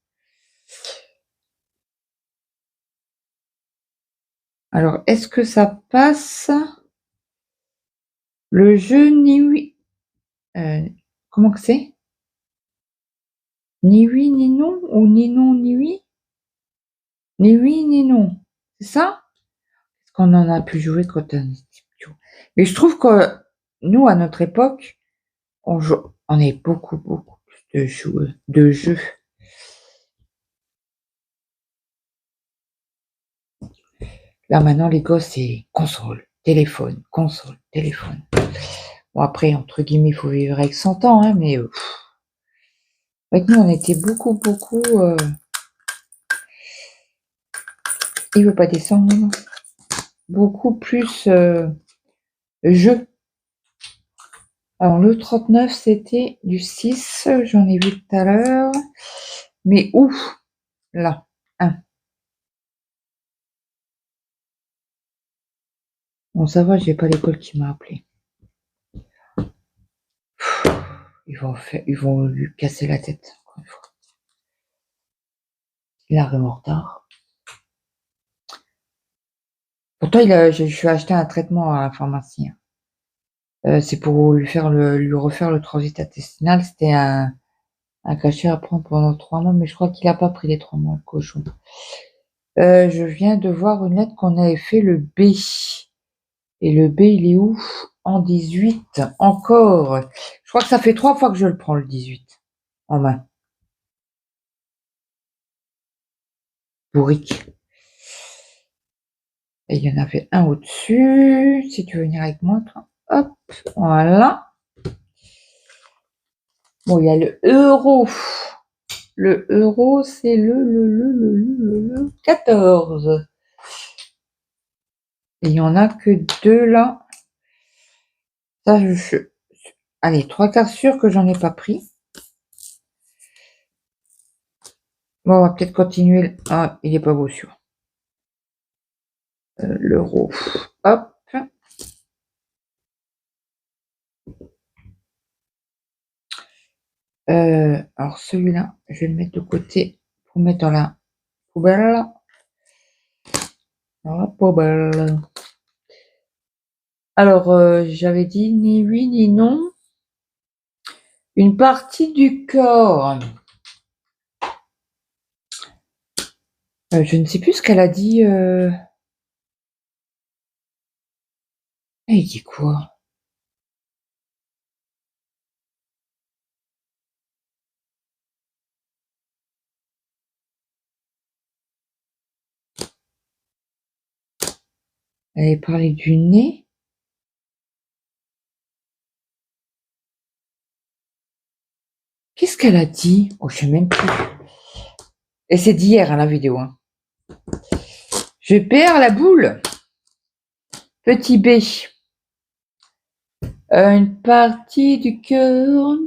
Alors, est-ce que ça passe? Le jeu ni oui. Comment que c'est? Ni oui, ni non? Ou ni non, ni oui? Ni oui, ni non. C'est ça? Parce qu'on en a pu jouer quand on était petit. Mais je trouve que nous, à notre époque, on est beaucoup, beaucoup plus de jeux. Là, maintenant, les gosses, c'est console, téléphone, console, téléphone. Bon, après, entre guillemets, il faut vivre avec 100 ans, hein, mais avec nous, on était beaucoup, beaucoup... Il veut pas descendre, non? Beaucoup plus jeux. Alors, le 39, c'était du 6, j'en ai vu tout à l'heure. Mais où? Là, 1. Bon, ça va, j'ai pas l'école qui m'a appelé. Ils vont lui casser la tête, encore une fois. Il arrive en retard. Pourtant, je suis acheté un traitement à la pharmacie. C'est pour lui refaire le transit intestinal. C'était un cachet à prendre pendant 3 mois, mais je crois qu'il n'a pas pris les 3 mois, le cochon. Je viens de voir une lettre qu'on avait fait le B. Et le B, il est où? En 18, encore. Je crois que ça fait 3 fois que je le prends, le 18, en main. Bourrique. Et il y en avait un au-dessus. Si tu veux venir avec moi, toi. Hop, voilà. Bon, il y a le euro. Le euro, c'est le 14. Et il n'y en a que 2 là. Ça, allez, 3/4 sûr que j'en ai pas pris. Bon, on va peut-être continuer. Ah, il n'est pas beau sûr. L'euro. Hop. Alors celui-là, je vais le mettre de côté pour mettre dans la poubelle. Dans la poubelle. Alors, j'avais dit ni oui ni non. Une partie du corps. Je ne sais plus ce qu'elle a dit. Elle dit quoi? Elle avait parlé du nez. Qu'est-ce qu'elle a dit? Oh, je sais même plus. Et c'est d'hier, hein, la vidéo. Hein. Je perds la boule. Petit B. Une partie du cœur.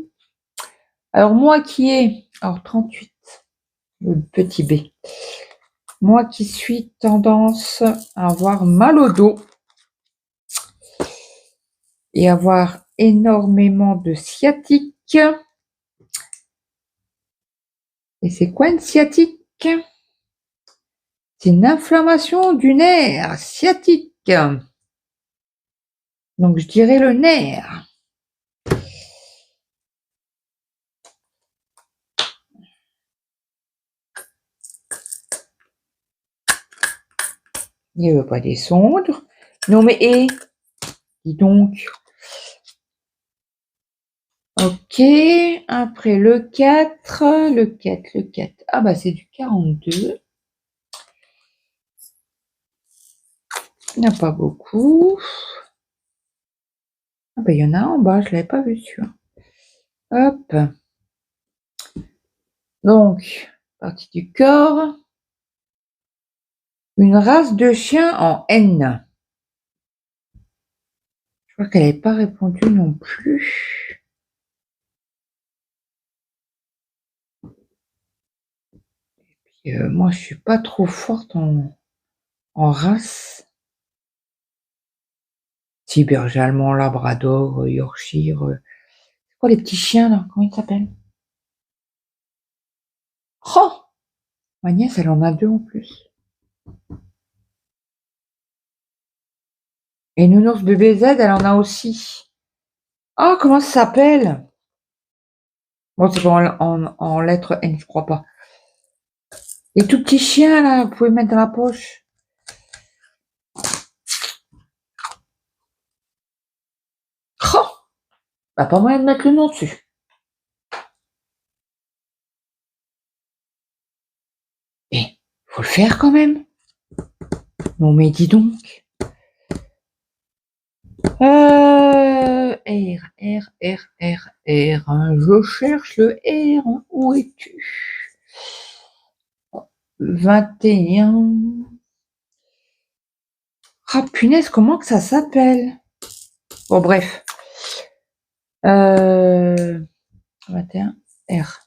Alors, moi qui ai... Alors, 38. Le petit B. Moi qui suis tendance à avoir mal au dos et avoir énormément de sciatique. Et c'est quoi une sciatique? C'est une inflammation du nerf sciatique. Donc, je dirais le nerf. Il ne veut pas descendre. Non, mais dis donc. Ok. Après, le 4. Le 4, le 4. Ah, bah, c'est du 42. Il n'y en a pas beaucoup. Ah, bah, il y en a un en bas. Je ne l'avais pas vu, celui-là. Hop. Donc, partie du corps. Une race de chien en N. Je crois qu'elle n'avait pas répondu non plus. Et puis, moi, je suis pas trop forte en race. Si, berger allemand, labrador, yorkshire. C'est quoi les petits chiens, là? Comment ils s'appellent? Oh! Ma nièce, elle en a 2 en plus. Et Nounours bébé Z, elle en a aussi. Oh, comment ça s'appelle? Bon, c'est pas en lettres N, je crois pas. Les tout petits chiens, là, vous pouvez mettre dans la poche. Oh! Bah, pas moyen de mettre le nom dessus. Eh, faut le faire quand même. Non, mais dis donc. R. Je cherche le R. Où es-tu? 21. Ah, punaise, comment que ça s'appelle? Bon, bref. 21. R.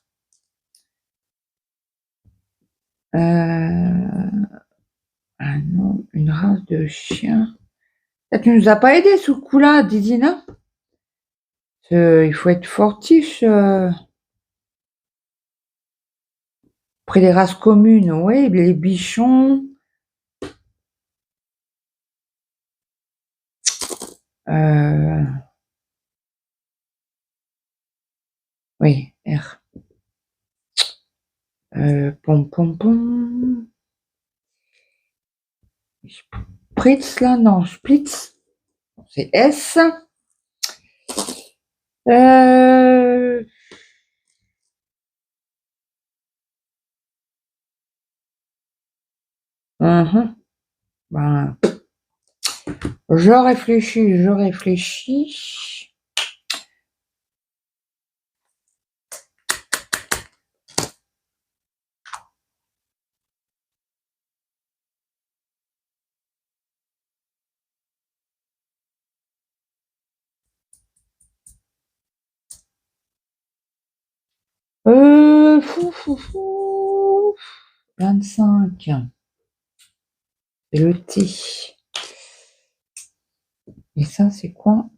Un nom, une race de chien. Tu nous as pas aidé sous le coup-là, Didina? Il faut être fortiche. Près des races communes, oui, les bichons. Oui, R. Pom pom pom. Spritz là, non, Splitz. C'est S. Ben, je réfléchis. Fou. 25. C'est le T. Et ça, c'est quoi?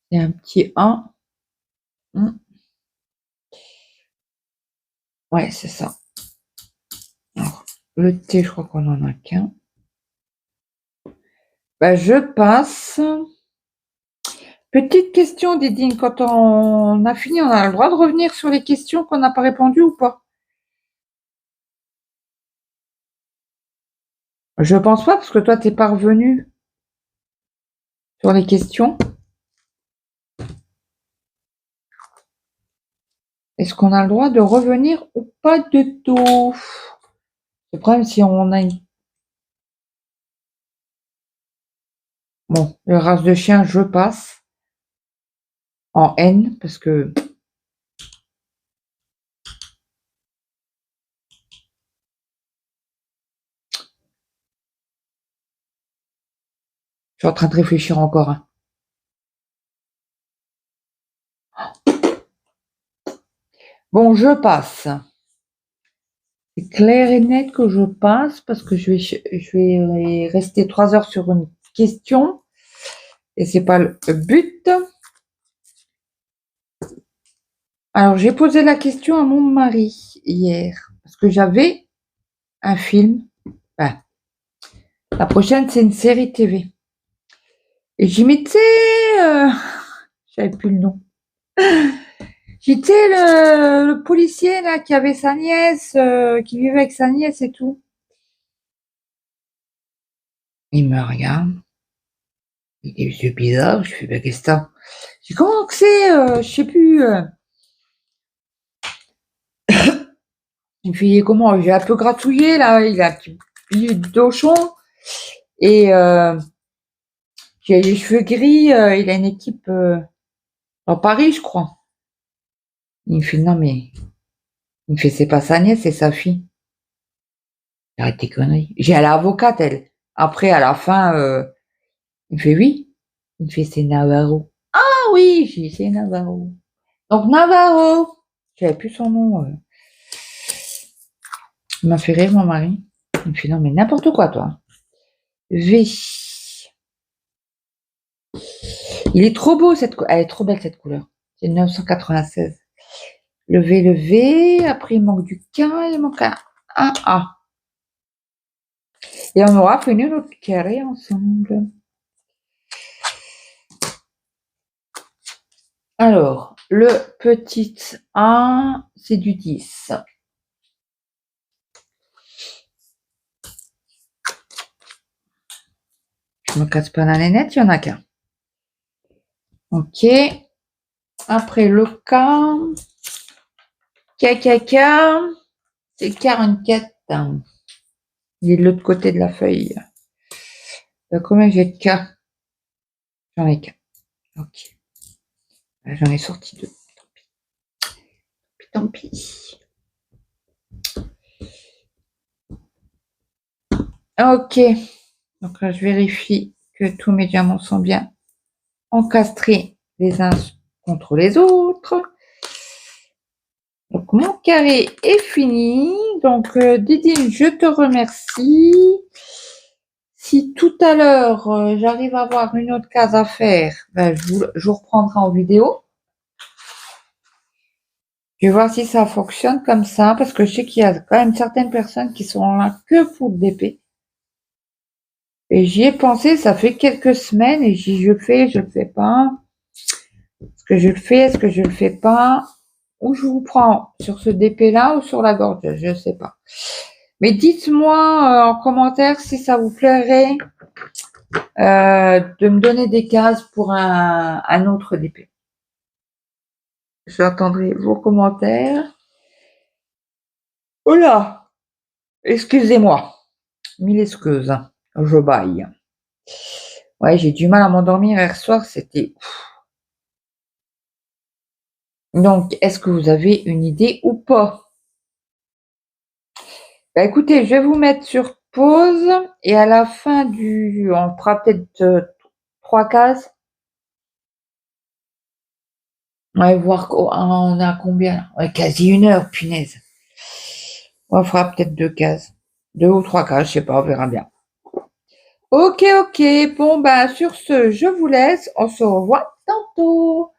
C'est un petit 1. Ouais, c'est ça. Alors, le T, je crois qu'on en a qu'un. Bah, je passe Petite question, Didine, quand on a fini, on a le droit de revenir sur les questions qu'on n'a pas répondu ou pas? Je pense pas, parce que toi, t'es pas revenu sur les questions. Est-ce qu'on a le droit de revenir ou pas du tout? Le problème, si on a une... Bon, le race de chien, je passe en N, parce que... Je suis en train de réfléchir encore. Hein. Bon, je passe. C'est clair et net que je passe parce que je vais rester 3 heures sur une question et c'est pas le but. Alors, j'ai posé la question à mon mari hier parce que j'avais un film. Enfin, la prochaine, c'est une série TV. Et j'ai mis, tu sais, j'avais plus le nom. J'étais le policier là qui avait sa nièce, qui vivait avec sa nièce et tout. Il me regarde, il a des yeux bizarres, je fais bah, qu'est-ce que c'est? J'ai comment que c'est, je sais plus. Il me fait comment? J'ai un peu gratouillé là, il a un petit billet de dochon et il a les cheveux gris, il a une équipe dans Paris, je crois. Il me fait non mais il me fait c'est pas sa nièce, c'est sa fille. Arrête tes conneries. J'ai à l'avocate, elle. Après, à la fin, il me fait oui. Il me fait c'est Navarro. Ah oui, j'ai dit c'est Navarro. Donc Navarro, j'avais plus son nom. Il m'a fait rire mon mari. Il me fait non mais n'importe quoi toi. V. Il est trop beau cette couleur. Elle est trop belle cette couleur. C'est 996. Le V. Après il manque du K, il manque un A. Et on aura fait une autre carré ensemble. Alors, le petit A, c'est du 10. Je me casse pas la nénette, il y en a qu'un. Ok. Après le K, c'est 44. Il est de l'autre côté de la feuille. Combien j'ai de K? J'en ai qu'un. Ok. J'en ai sorti 2. Tant pis. Ok. Donc là, je vérifie que tous mes diamants sont bien encastrés les uns contre les autres. Donc mon carré est fini. Donc Didine, je te remercie. Si tout à l'heure j'arrive à avoir une autre case à faire, ben, je vous reprendrai en vidéo. Je vais voir si ça fonctionne comme ça, parce que je sais qu'il y a quand même certaines personnes qui sont là que pour le DP. Et j'y ai pensé, ça fait quelques semaines, et je le fais, je le fais pas. Est-ce que je le fais, est-ce que je le fais pas? Ou je vous prends sur ce DP là ou sur la gorge, je ne sais pas. Mais dites-moi en commentaire si ça vous plairait de me donner des cases pour un autre DP. J'attendrai vos commentaires. Oh là, excusez-moi. Mille excuses. Je baille. Ouais, j'ai du mal à m'endormir hier soir, c'était... Donc, est-ce que vous avez une idée ou pas? Bah, écoutez, je vais vous mettre sur pause et à la fin on fera peut-être 3 cases. Ouais, voir on a combien là? Ouais, quasi 1 heure, punaise. On fera peut-être 2 cases. 2 ou 3 cases, je sais pas, on verra bien. Ok, bon, bah, sur ce, je vous laisse. On se revoit tantôt.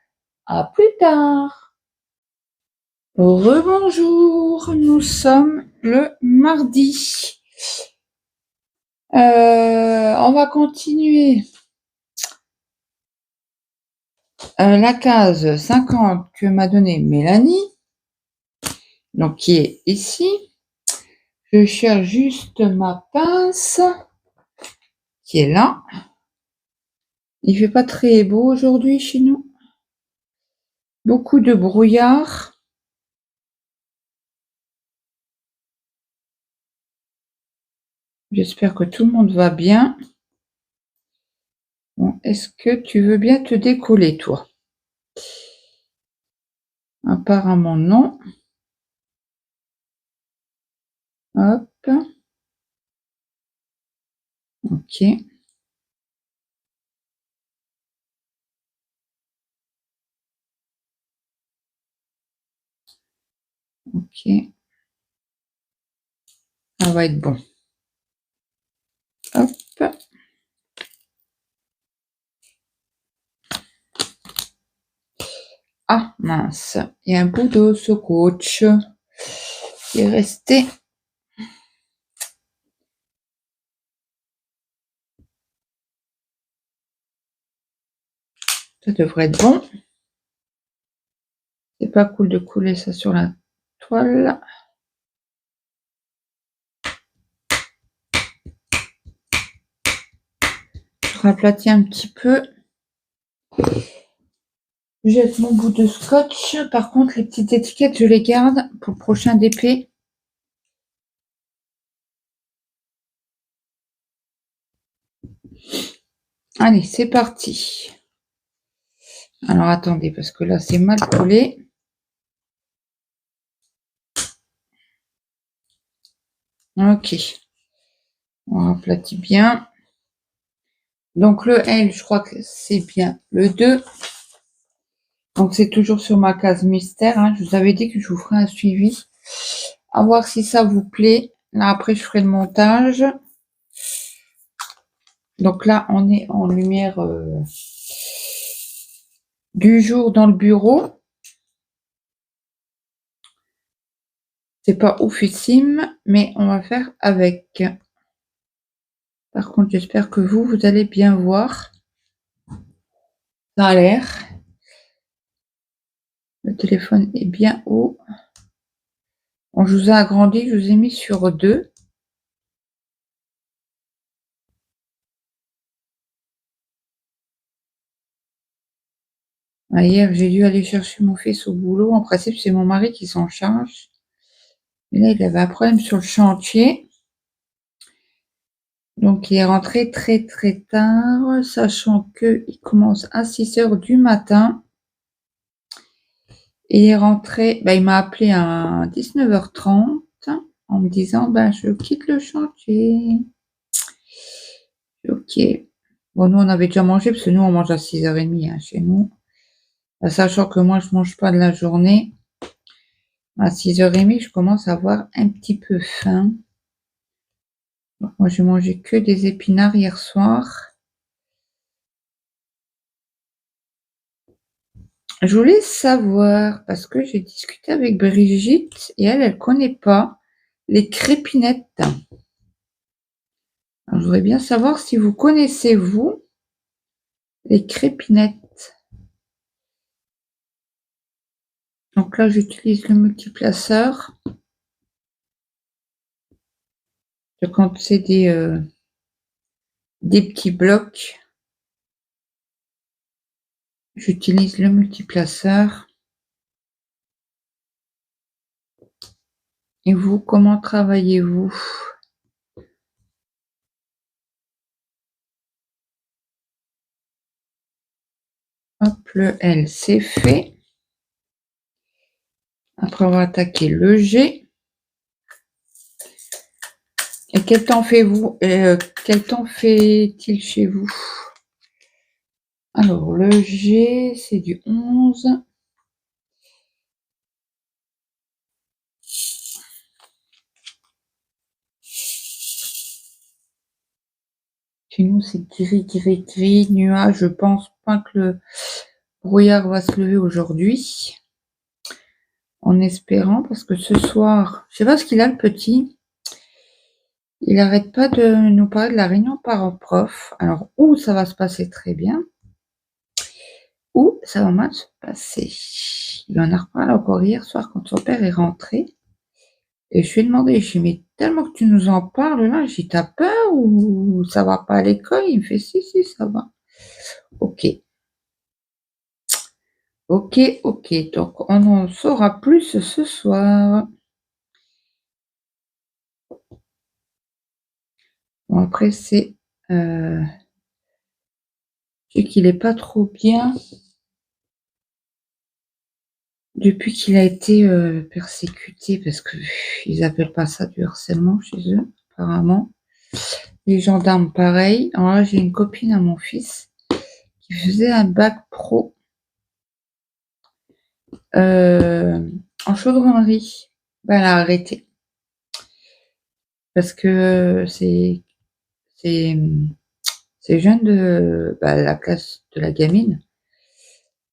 À plus tard. Rebonjour, nous sommes le mardi. On va continuer La case 50 que m'a donnée Mélanie, donc qui est ici. Je cherche juste ma pince qui est là. Il fait pas très beau aujourd'hui chez nous. Beaucoup de brouillard. J'espère que tout le monde va bien. Bon, est-ce que tu veux bien te décoller, toi? Apparemment, non. Hop. Ok. Ok. Ça va être bon. Hop. Ah, mince. Il y a un bout de ce coach qui est resté. Ça devrait être bon. C'est pas cool de couler ça sur la toile. Je raplatis un petit peu. Je jette mon bout de scotch. Par contre, les petites étiquettes, je les garde pour le prochain DP. Allez, c'est parti. Alors, attendez, parce que là, c'est mal collé. Ok. On aplatit bien. Donc, le L, je crois que c'est bien le 2. Donc, c'est toujours sur ma case mystère. Hein. Je vous avais dit que je vous ferai un suivi. À voir si ça vous plaît. Là, après, je ferai le montage. Donc là, on est en lumière du jour dans le bureau. C'est pas oufissime, mais on va faire avec. Par contre, j'espère que vous allez bien voir. Ça a l'air. Le téléphone est bien haut. Bon, je vous ai agrandi, je vous ai mis sur 2. Hier, j'ai dû aller chercher mon fils au boulot. En principe, c'est mon mari qui s'en charge. Et là, il avait un problème sur le chantier. Donc, il est rentré très très tard, sachant qu'il commence à 6 heures du matin. Et il est rentré, il m'a appelé à 19h30 en me disant je quitte le chantier. Ok. Bon, nous, on avait déjà mangé, parce que nous, on mange à 6h30 chez nous. Sachant que moi, je ne mange pas de la journée. À 6h30, je commence à avoir un petit peu faim. Donc, moi, j'ai mangé que des épinards hier soir. Je voulais savoir, parce que j'ai discuté avec Brigitte, et elle ne connaît pas les crépinettes. Alors, je voudrais bien savoir si vous connaissez, vous, les crépinettes. Donc là, j'utilise le multiplaceur. Quand c'est des petits blocs, j'utilise le multiplaceur. Et vous, comment travaillez-vous? Hop, le L, c'est fait. Après, on va attaquer le G. Et quel temps fait-vous quel temps fait-il chez vous? Alors, le G, c'est du 11. Chez nous, c'est gris, gris, gris, nuage. Je pense pas que le brouillard va se lever aujourd'hui. En espérant, parce que ce soir, je sais pas ce qu'il a, le petit. Il n'arrête pas de nous parler de la réunion parents-prof. Alors, où ça va se passer très bien. où ça va mal se passer. Il en a reparlé encore hier soir quand son père est rentré. Et je lui ai demandé, je lui ai dit, mais tellement que tu nous en parles là, j'ai dit, t'as peur ou ça va pas à l'école? Il me fait, si, ça va. Ok, ok. Donc, on en saura plus ce soir. Bon, après, c'est qu'il est pas trop bien depuis qu'il a été persécuté, parce que ils appellent pas ça du harcèlement chez eux, apparemment. Les gendarmes, pareil. Alors là, j'ai une copine à mon fils qui faisait un bac pro en chaudronnerie. Ben, elle a arrêté parce que c'est jeunes de la classe de la gamine.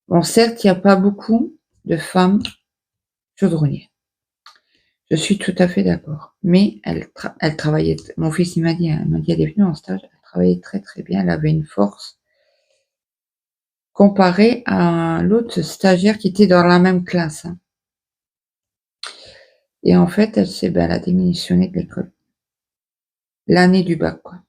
Bon, certes, il n'y a pas beaucoup de femmes chaudronnières. Je suis tout à fait d'accord. Mais elle travaillait. Mon fils, il m'a dit, elle est venue en stage. Elle travaillait très très bien. Elle avait une force comparée à l'autre stagiaire qui était dans la même classe. Hein. Et en fait, elle a démissionné de l'école. L'année du bac, quoi.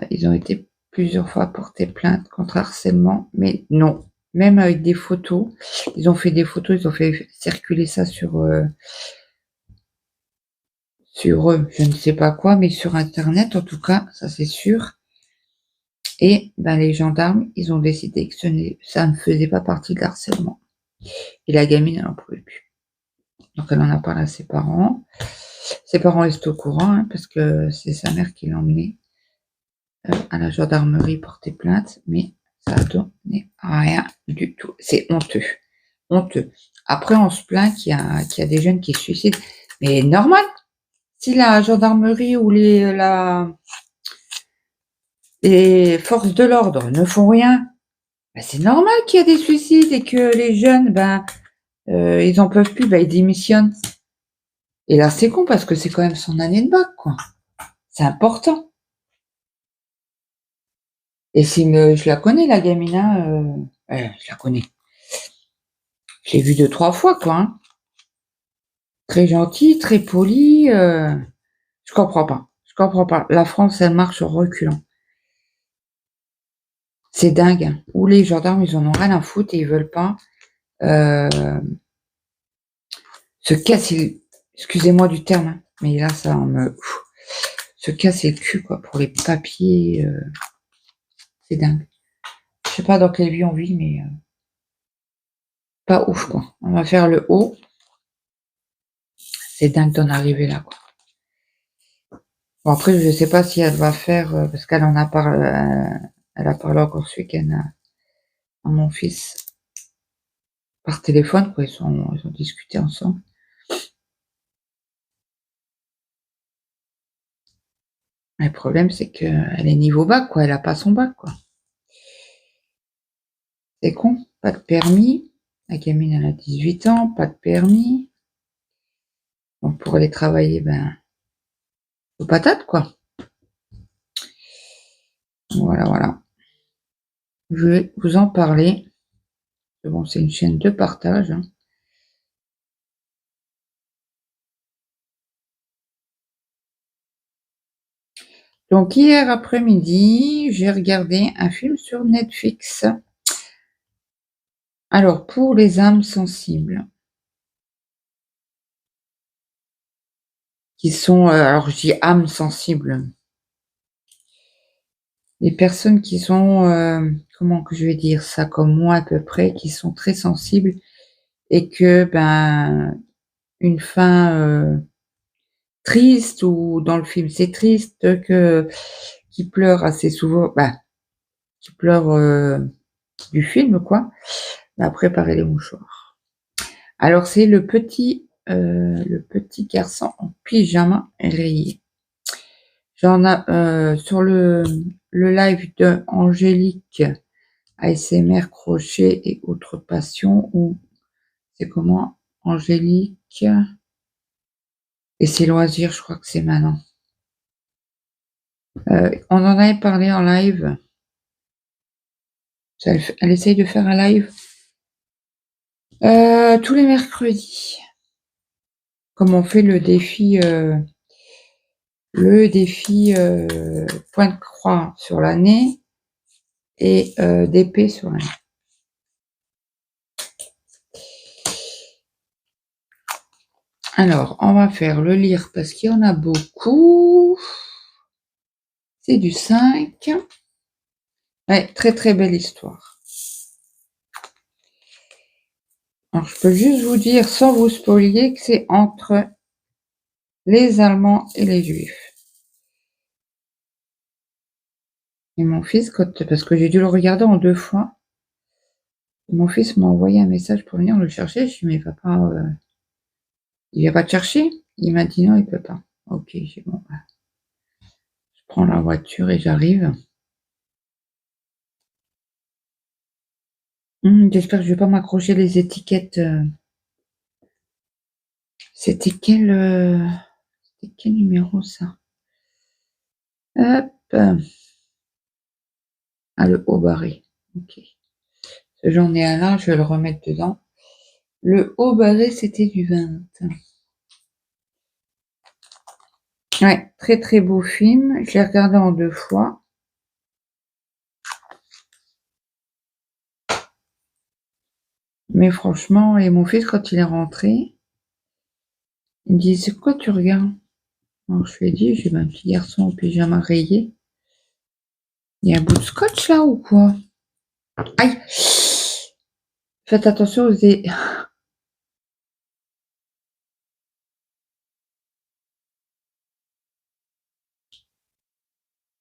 Ils ont été plusieurs fois portés plainte contre harcèlement, mais non. Même avec des photos, ils ont fait des photos, ils ont fait circuler ça sur je ne sais pas quoi, mais sur internet en tout cas, ça c'est sûr. Et les gendarmes, ils ont décidé que ça ne faisait pas partie de l'harcèlement. Et la gamine, elle n'en pouvait plus. Donc elle en a parlé à ses parents. Ses parents restent au courant, hein, parce que c'est sa mère qui l'a emmenée à la gendarmerie porter plainte, mais ça a donné rien du tout. C'est honteux. Honteux. Après, on se plaint qu'il y a des jeunes qui se suicident. Mais normal, si la gendarmerie ou les forces de l'ordre ne font rien, c'est normal qu'il y a des suicides et que les jeunes, ils en peuvent plus, ils démissionnent. Et là, c'est con parce que c'est quand même son année de bac, quoi. C'est important. Et je la connais, la gamina, je la connais. Je l'ai vue 2-3 fois, quoi. Hein. Très gentille, très polie. Je comprends pas. Je comprends pas. La France, elle marche en reculant. C'est dingue. Hein. Ou les gendarmes, ils en ont rien à foutre et ils veulent pas se casser. Excusez-moi du terme, hein, mais là, ça me se casser le cul, quoi, pour les papiers. C'est dingue. Je sais pas dans quelle vie on vit, mais pas ouf, quoi. On va faire le haut. C'est dingue d'en arriver là, quoi. Bon, après, je sais pas si elle va faire, parce qu'elle en a parlé, elle a parlé encore ce week-end à mon fils par téléphone, quoi. Ils ont discuté ensemble. Le problème, c'est qu'elle est niveau bac, quoi. Elle a pas son bac, quoi. C'est con. Pas de permis. La gamine, elle a 18 ans, pas de permis. Donc, pour aller travailler, aux patates, quoi. Voilà. Je vais vous en parler. Bon, c'est une chaîne de partage. Hein. Donc, hier après-midi, j'ai regardé un film sur Netflix. Alors, pour les âmes sensibles, qui sont, alors je dis âmes sensibles, les personnes qui sont, comment que je vais dire ça, comme moi à peu près, qui sont très sensibles et que, une fin triste ou dans le film c'est triste, qui pleurent assez souvent, qui pleurent du film, quoi, préparer les mouchoirs. Alors, c'est le petit garçon en pyjama rayé. J'en ai sur le live de Angélique ASMR crochet et autres passions, ou c'est comment Angélique et ses loisirs, je crois que c'est maintenant. On en avait parlé en live Elle essaye de faire un live tous les mercredis. Comme on fait le défi point de croix sur l'année et d'épée sur l'année. Alors, on va faire le lire parce qu'il y en a beaucoup. C'est du 5. Ouais, très très belle histoire. Alors, je peux juste vous dire, sans vous spoiler, que c'est entre les Allemands et les Juifs. Et mon fils, parce que j'ai dû le regarder en 2 fois, mon fils m'a envoyé un message pour venir le chercher. Je lui ai dit, mais papa, il vient pas te chercher? Il m'a dit non, il peut pas. Ok, j'ai bon, bah, je prends la voiture et j'arrive. J'espère que je vais pas m'accrocher les étiquettes. C'était quel numéro ça? Hop. Ah, le haut barré. Ok. J'en ai un là, je vais le remettre dedans. Le haut barré, c'était du 20. Ouais, très très beau film. Je l'ai regardé en 2 fois. Mais franchement, et mon fils, quand il est rentré, il me dit, c'est quoi tu regardes? Alors je lui ai dit, j'ai un petit garçon au pyjama rayé. Il y a un bout de scotch là ou quoi? Aïe! Faites attention aux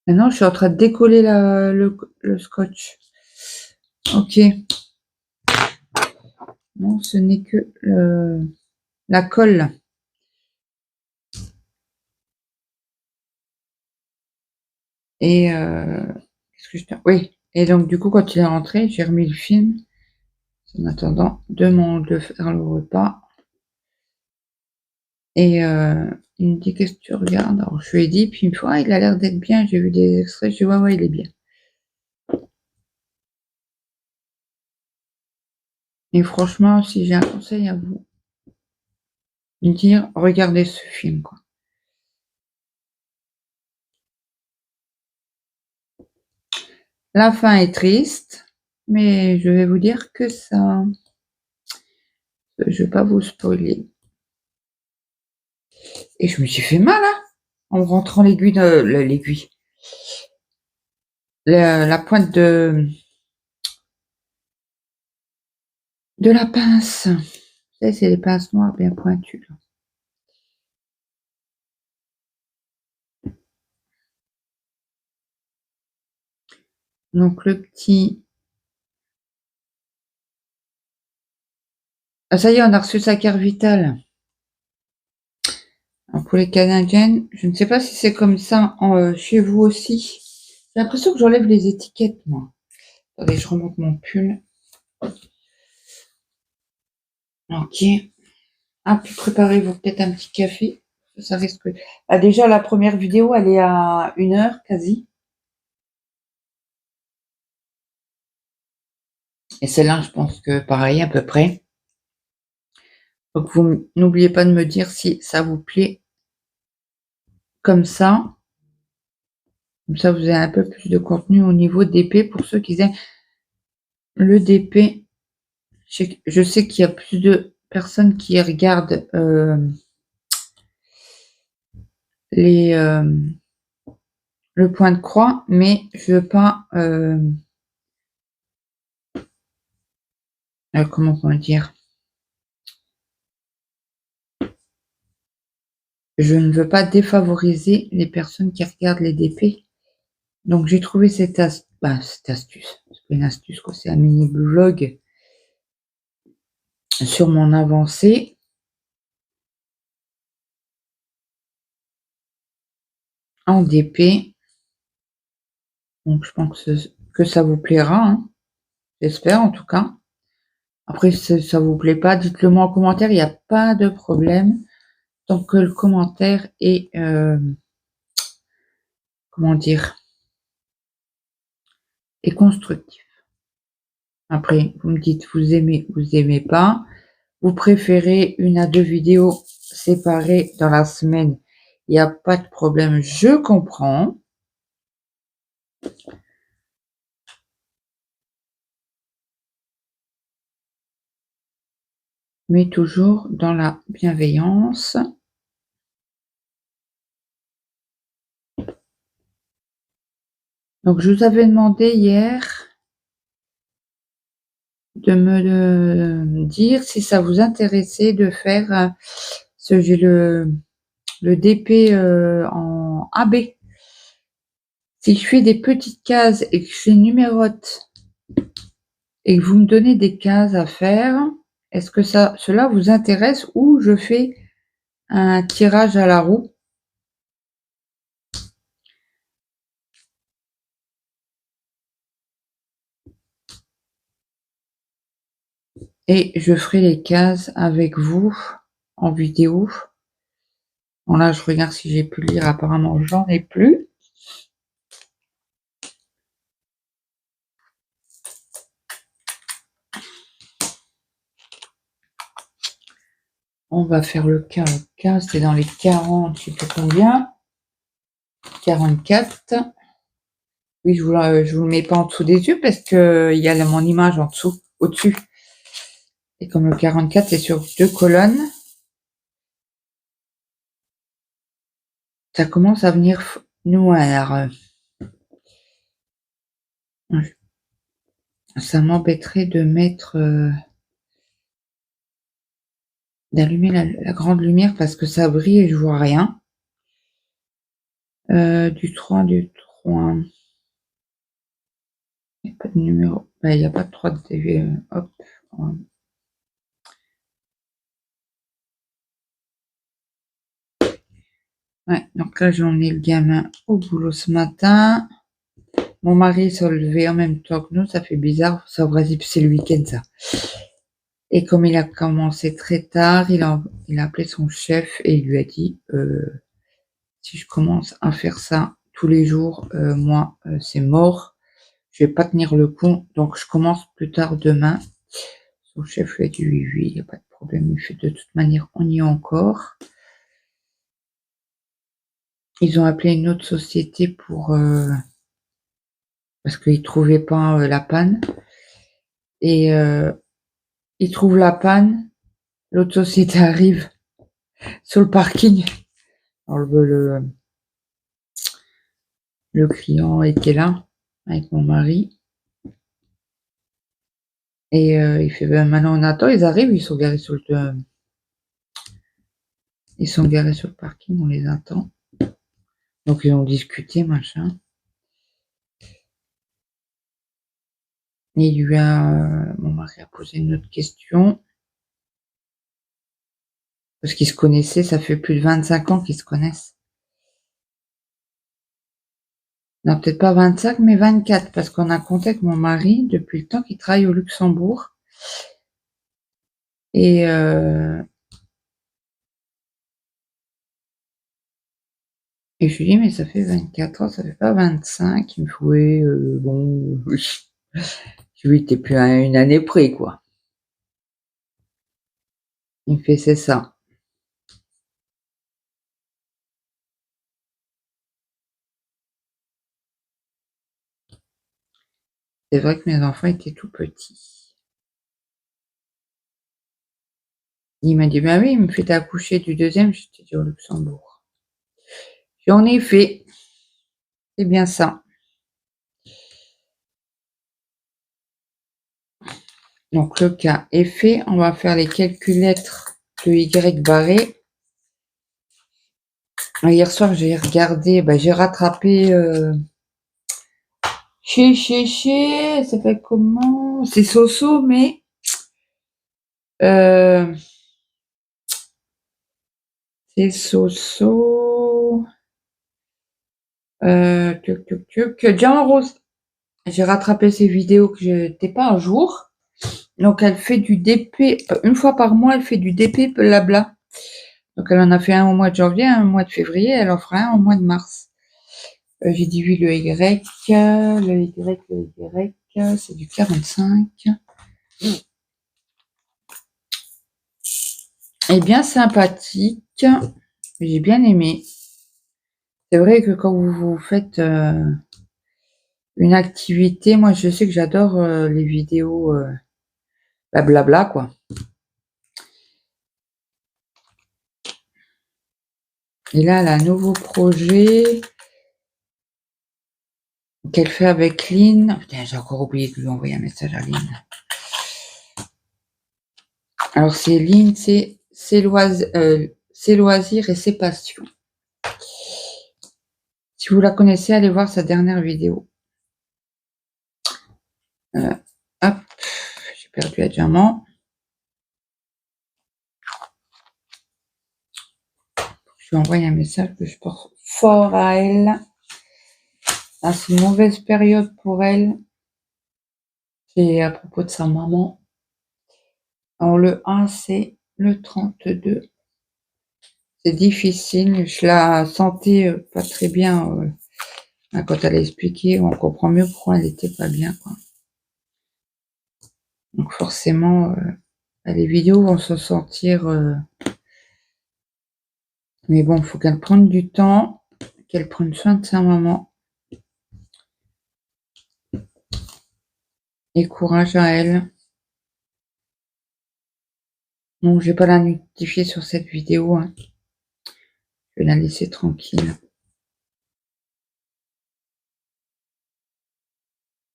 Maintenant, je suis en train de décoller le scotch. Ok. Non, ce n'est que la colle. Et qu'est-ce que je oui. Et donc du coup, quand il est rentré, j'ai remis le film en attendant de faire le repas. Et il me dit qu'est-ce que tu regardes? Alors je lui ai dit, puis une fois, il a l'air d'être bien. J'ai vu des extraits, je dis ouais, il est bien. Et franchement, si j'ai un conseil à vous dire, regardez ce film, quoi. La fin est triste, mais je vais vous dire que ça. Je vais pas vous spoiler. Et je me suis fait mal, hein, en rentrant l'aiguille, la pointe de la pince. Vous savez, c'est les pinces noires bien pointues, là. Donc le petit. Ah ça y est, on a reçu sa carte vitale. Alors pour les Canadiennes, je ne sais pas si c'est comme ça chez vous aussi. J'ai l'impression que j'enlève les étiquettes, moi. Attendez, je remonte mon pull. Ok. Ah, puis préparez-vous peut-être un petit café. Ça risque. Ah, déjà, la première vidéo, elle est à 1 heure quasi. Et celle-là, je pense que pareil, à peu près. Donc, vous n'oubliez pas de me dire si ça vous plaît comme ça. Comme ça, vous avez un peu plus de contenu au niveau d'épée pour ceux qui aiment le DP. Je sais qu'il y a plus de personnes qui regardent le point de croix, mais je veux pas comment on va dire, je ne veux pas défavoriser les personnes qui regardent les DP. Donc j'ai trouvé cette astuce, c'est pas une astuce, quoi, c'est un mini blog sur mon avancée. En DP. Donc je pense que ça vous plaira, hein. J'espère en tout cas. Après, si ça vous plaît pas, dites-le moi en commentaire, il n'y a pas de problème. Tant que le commentaire est, comment dire, est constructif. Après, vous me dites vous aimez pas. Vous préférez 1 à 2 vidéos séparées dans la semaine. Il n'y a pas de problème, je comprends. Mais toujours dans la bienveillance. Donc je vous avais demandé hier de me dire si ça vous intéressait de faire, j'ai le DP, en AB. Si je fais des petites cases et que je les numérote et que vous me donnez des cases à faire, est-ce que cela vous intéresse ou je fais un tirage à la roue? Et je ferai les cases avec vous en vidéo. Bon là, je regarde si j'ai pu lire, apparemment j'en ai plus. On va faire le cas. C'est dans les 40, je sais plus combien. 44. Oui, je vous le mets pas en dessous des yeux parce que il y a mon image en dessous, au-dessus. Et comme le 44 est sur 2 colonnes, ça commence à venir noir. Ça m'embêterait de mettre, d'allumer la grande lumière parce que ça brille et je vois rien. Du 3. Il n'y a pas de numéro. Il n'y a pas de 3 de TV. Hop. Ouais, donc là, j'ai emmené le gamin au boulot ce matin. Mon mari s'est levé en même temps que nous. Ça fait bizarre. Ça, au principe, c'est le week-end, ça. Et comme il a commencé très tard, il a appelé son chef et il lui a dit si je commence à faire ça tous les jours, moi, c'est mort. Je vais pas tenir le coup, donc je commence plus tard demain. Son chef lui a dit oui, il n'y a pas de problème. Il fait de toute manière, on y est encore. Ils ont appelé une autre société pour parce qu'ils trouvaient pas la panne. Et ils trouvent la panne. L'autre société arrive sur le parking. Alors, le client était là avec mon mari. Et il fait ben maintenant on attend, ils arrivent, ils sont garés sur le parking, on les attend. Donc ils ont discuté, machin. Et mon mari a posé une autre question. Parce qu'ils se connaissaient, ça fait plus de 25 ans qu'ils se connaissent. Non, peut-être pas 25, mais 24, parce qu'on a compté avec mon mari depuis le temps qu'il travaille au Luxembourg. Et je lui dis, mais ça fait 24 ans, ça fait pas 25. Il me fait, oui, bon, oui. Je lui dis, t'es plus à une année près, quoi. Il me fait, c'est ça. C'est vrai que mes enfants étaient tout petits. Il m'a dit, ben oui, il me fait accoucher du deuxième, j'étais dit au Luxembourg. J'en ai fait. C'est bien ça. Donc le cas est fait. On va faire les calculettres de Y barré. Hier soir, j'ai regardé, j'ai rattrapé ça s'appelle comment? C'est Soso, mais c'est Soso. Diamant Rose. J'ai rattrapé ses vidéos que j'étais pas un jour. Donc elle fait du DP, une fois par mois, elle fait du DP blabla. Donc elle en a fait un au mois de janvier, un au mois de février, elle en fera un au mois de mars. J'ai dit oui, le Y. c'est du 45. Et bien sympathique. J'ai bien aimé. C'est vrai que quand vous faites une activité, moi je sais que j'adore les vidéos blabla quoi. Et là, elle a un nouveau projet qu'elle fait avec Lynn. Putain, j'ai encore oublié de lui envoyer un message à Lynn. Alors c'est Lynn, c'est ses loisirs et ses passions. Si vous la connaissez, allez voir sa dernière vidéo. Hop, j'ai perdu un diamant. Je lui envoie un message que je porte fort à elle. Ah, c'est une mauvaise période pour elle. C'est à propos de sa maman. Alors le 1, c'est le 32. C'est difficile. Je la sentais pas très bien quand elle a expliqué. On comprend mieux pourquoi elle était pas bien, quoi. Donc forcément, les vidéos vont se sentir. Mais bon, il faut qu'elle prenne du temps, qu'elle prenne soin de sa maman. Et courage à elle. Donc, je vais pas la notifier sur cette vidéo. Hein. Je vais la laisser tranquille.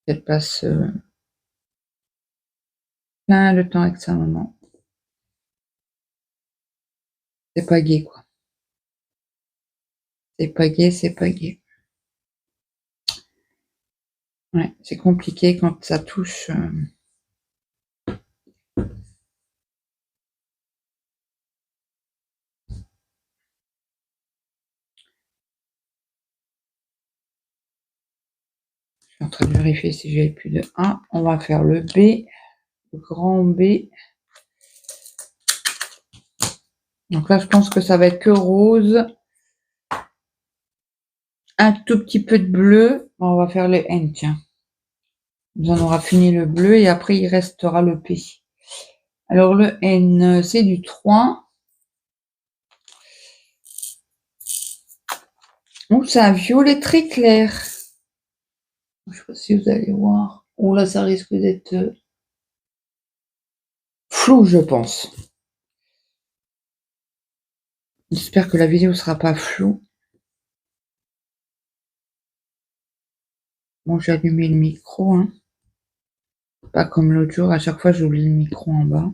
Elle passe plein le temps avec sa maman. C'est pas gai, quoi. C'est pas gai, c'est pas gai. Ouais, c'est compliqué quand ça touche. Je suis en train de vérifier si j'ai plus de 1. On va faire le B, le grand B. Donc là, je pense que ça va être que rose. Un tout petit peu de bleu. On va faire le N, tiens. On aura fini le bleu et après, il restera le P. Alors, le N, c'est du 3. Oh, c'est un violet très clair. Je ne sais pas si vous allez voir. Oh là, ça risque d'être flou, je pense. J'espère que la vidéo ne sera pas floue. Bon, j'ai allumé le micro. Hein. Pas comme l'autre jour, à chaque fois, j'oublie le micro en bas.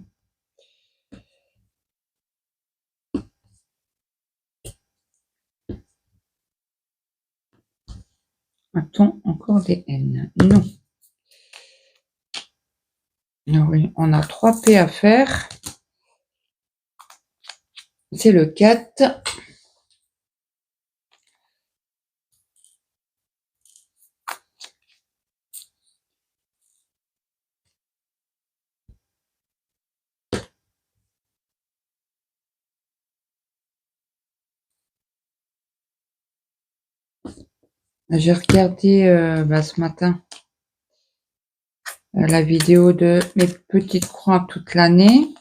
A-t-on encore des N? Non. Oui, on a 3 P à faire. C'est le 4. J'ai regardé ce matin la vidéo de mes petites croix toute l'année.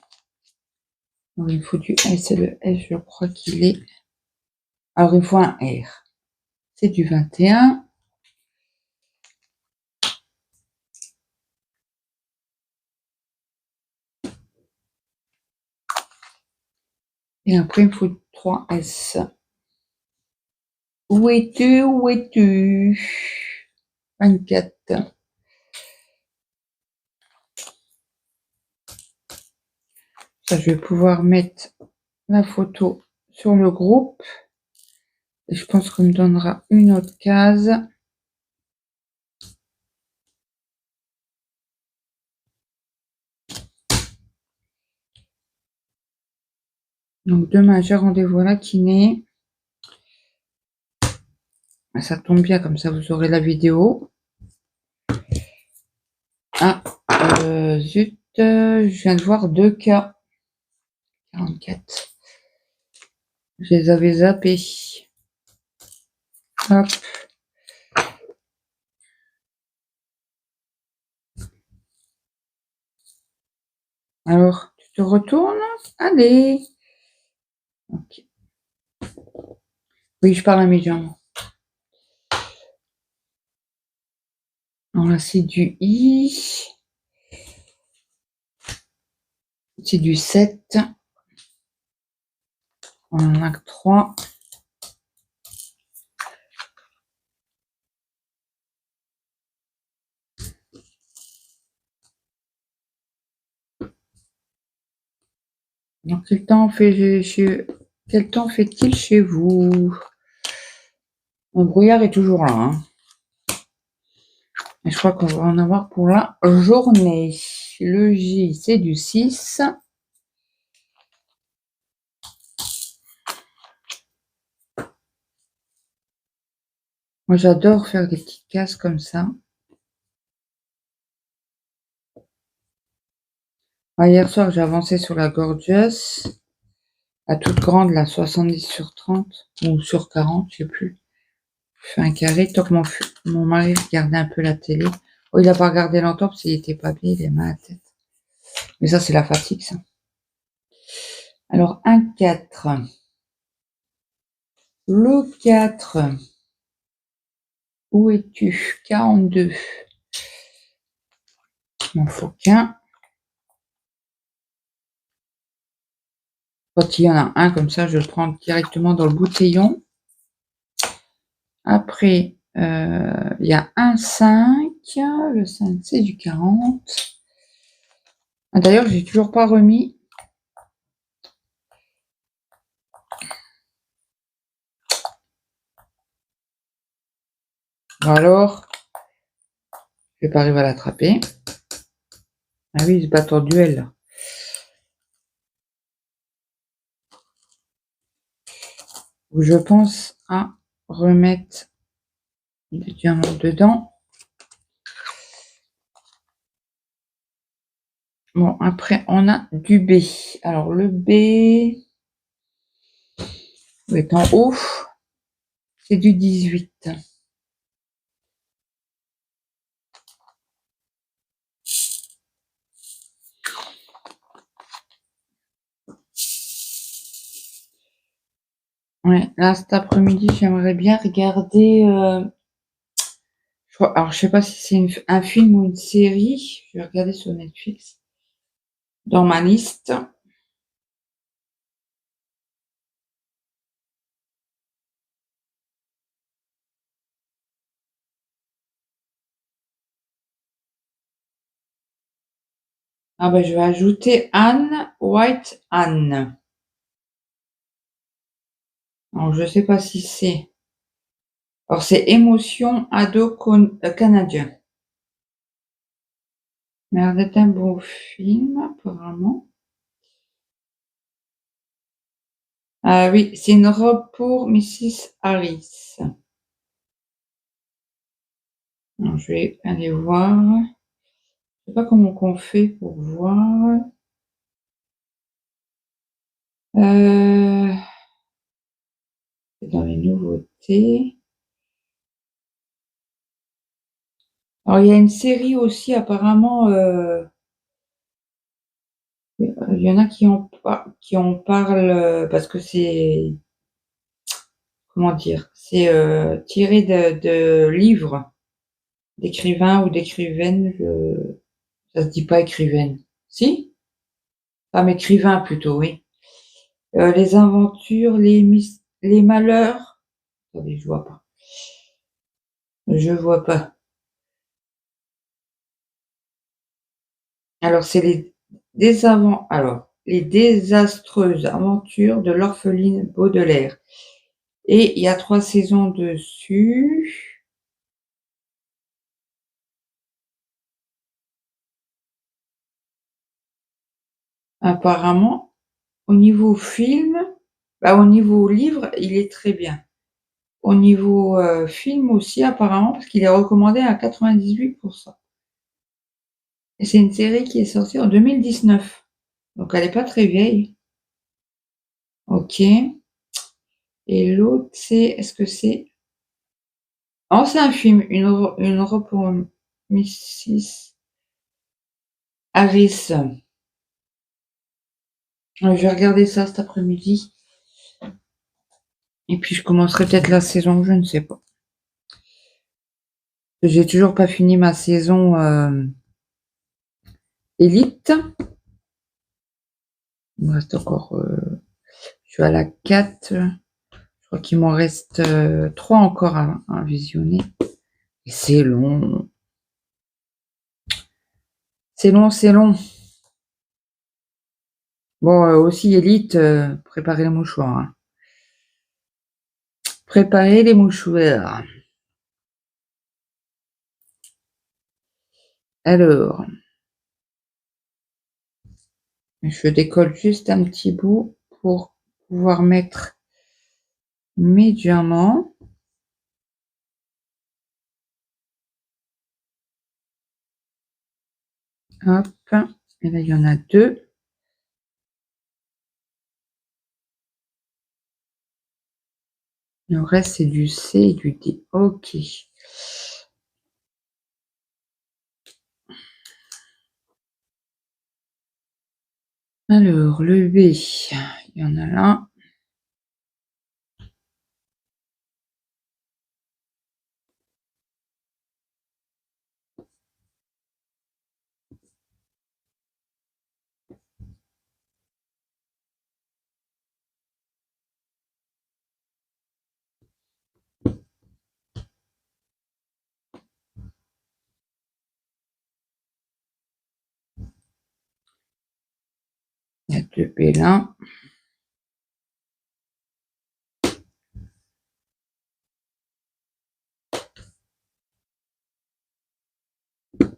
Il faut du S et le S, je crois qu'il est. Alors, il faut un R. C'est du 21. Et après, il faut 3 S. Où es-tu? Où es-tu? 24. Ça, je vais pouvoir mettre la photo sur le groupe. Et je pense qu'on me donnera une autre case. Donc, demain, j'ai rendez-vous à la kiné. Ça tombe bien, comme ça, vous aurez la vidéo. Ah, zut, je viens de voir 2 cas. 44. Je les avais zappés. Hop. Alors, tu te retournes? Allez. Ok. Oui, je parle à mes jambes. Alors là, c'est du I. C'est du 7. On en a que 3. Donc, quel temps fait-il chez vous? Le brouillard est toujours là. Hein. Et je crois qu'on va en avoir pour la journée. Le J, c'est du 6. Moi, j'adore faire des petites cases comme ça. Hier soir, j'ai avancé sur la Gorgeous. La toute grande, la 70/30 ou sur 40, je sais plus. Je fais un carré. Tant que mon mari regardait un peu la télé. Oh, il n'a pas regardé longtemps parce qu'il n'était pas bien, il est mal à la tête. Mais ça, c'est la fatigue, ça. Alors, un 4. Le 4. Où es-tu? 42. Il m'en faut qu'un. Quand il y en a un comme ça, je le prends directement dans le bouteillon. Après, il y a un 5. Le 5, c'est du 40. Ah, d'ailleurs, j'ai toujours pas remis. Alors, je vais pas arriver à l'attraper. Ah oui, ils se battent en duel. Là. Je pense à remettre du diamant dedans. Bon, après, on a du B. Alors, le B est en haut. C'est du 18. Ouais, là, cet après-midi, j'aimerais bien regarder. Alors, je sais pas si c'est un film ou une série. Je vais regarder sur Netflix. Dans ma liste. Ah ben, je vais ajouter Anne, White Anne. Alors, je sais pas si c'est. Alors, c'est Émotion ado canadien. Mais ça d'être un beau film, apparemment. Ah oui, c'est une robe pour Mrs. Harris. Alors, je vais aller voir. Je sais pas comment qu'on fait pour voir. C'est dans les nouveautés. Alors, il y a une série aussi, apparemment. Il y en a qui en parlent parce que c'est. Comment dire? C'est tiré de livres d'écrivains ou d'écrivaines. Ça se dit pas écrivaine. Si? Femme écrivain plutôt, oui. Les aventures, les malheurs. Attendez, je vois pas. Je vois pas. Alors, c'est les désastreuses aventures de l'orpheline Baudelaire. Et il y a 3 saisons dessus. Apparemment, au niveau film, au niveau livre, il est très bien. Au niveau film aussi, apparemment, parce qu'il est recommandé à 98%. Et c'est une série qui est sortie en 2019. Donc, elle n'est pas très vieille. Ok. Et l'autre, est-ce que c'est. Oh, c'est un film, une robe pour Mrs. Harris. Je vais regarder ça cet après-midi. Et puis je commencerai peut-être la saison, je ne sais pas. J'ai toujours pas fini ma saison élite. Il me reste encore. Je suis à la 4. Je crois qu'il m'en reste 3 encore à visionner. Et c'est long. C'est long, c'est long. Bon, aussi élite, préparez les mouchoirs. Hein. Préparez les mouchoirs. Alors, je décolle juste un petit bout pour pouvoir mettre mes diamants. Hop. Et là, il y en a 2. Le reste, c'est du C et du D. Ok. Alors, le B, il y en a là. Il y a 2 B là.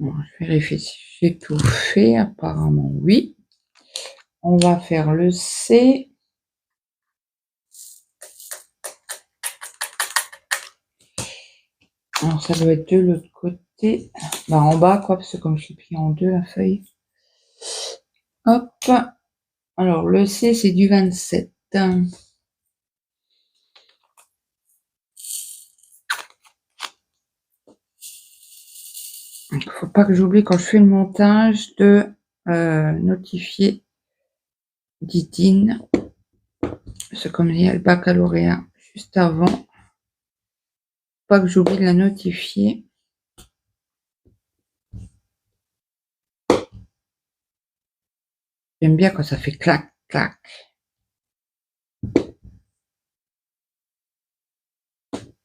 Bon, je vérifie si j'ai tout fait. Apparemment, oui. On va faire le C. Alors, ça doit être de l'autre côté. Bah, en bas, quoi, parce que comme je l'ai pris en 2, la feuille. Hop. Alors, le C, c'est du 27. Il ne faut pas que j'oublie quand je fais le montage de notifier Didine. C'est comme il y a le baccalauréat juste avant. Il ne faut pas que j'oublie de la notifier. J'aime bien quand ça fait clac, clac.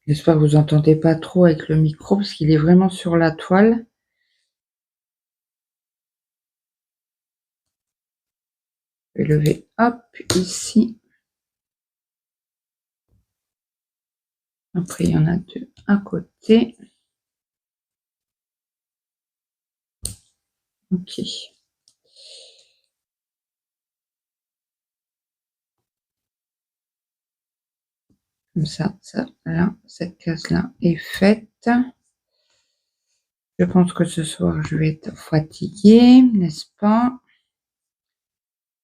J'espère que vous n'entendez pas trop avec le micro parce qu'il est vraiment sur la toile. Je vais lever, hop, ici. Après, il y en a 2 à côté. Ok. Comme ça, là, cette case-là est faite. Je pense que ce soir, je vais être fatiguée, n'est-ce pas?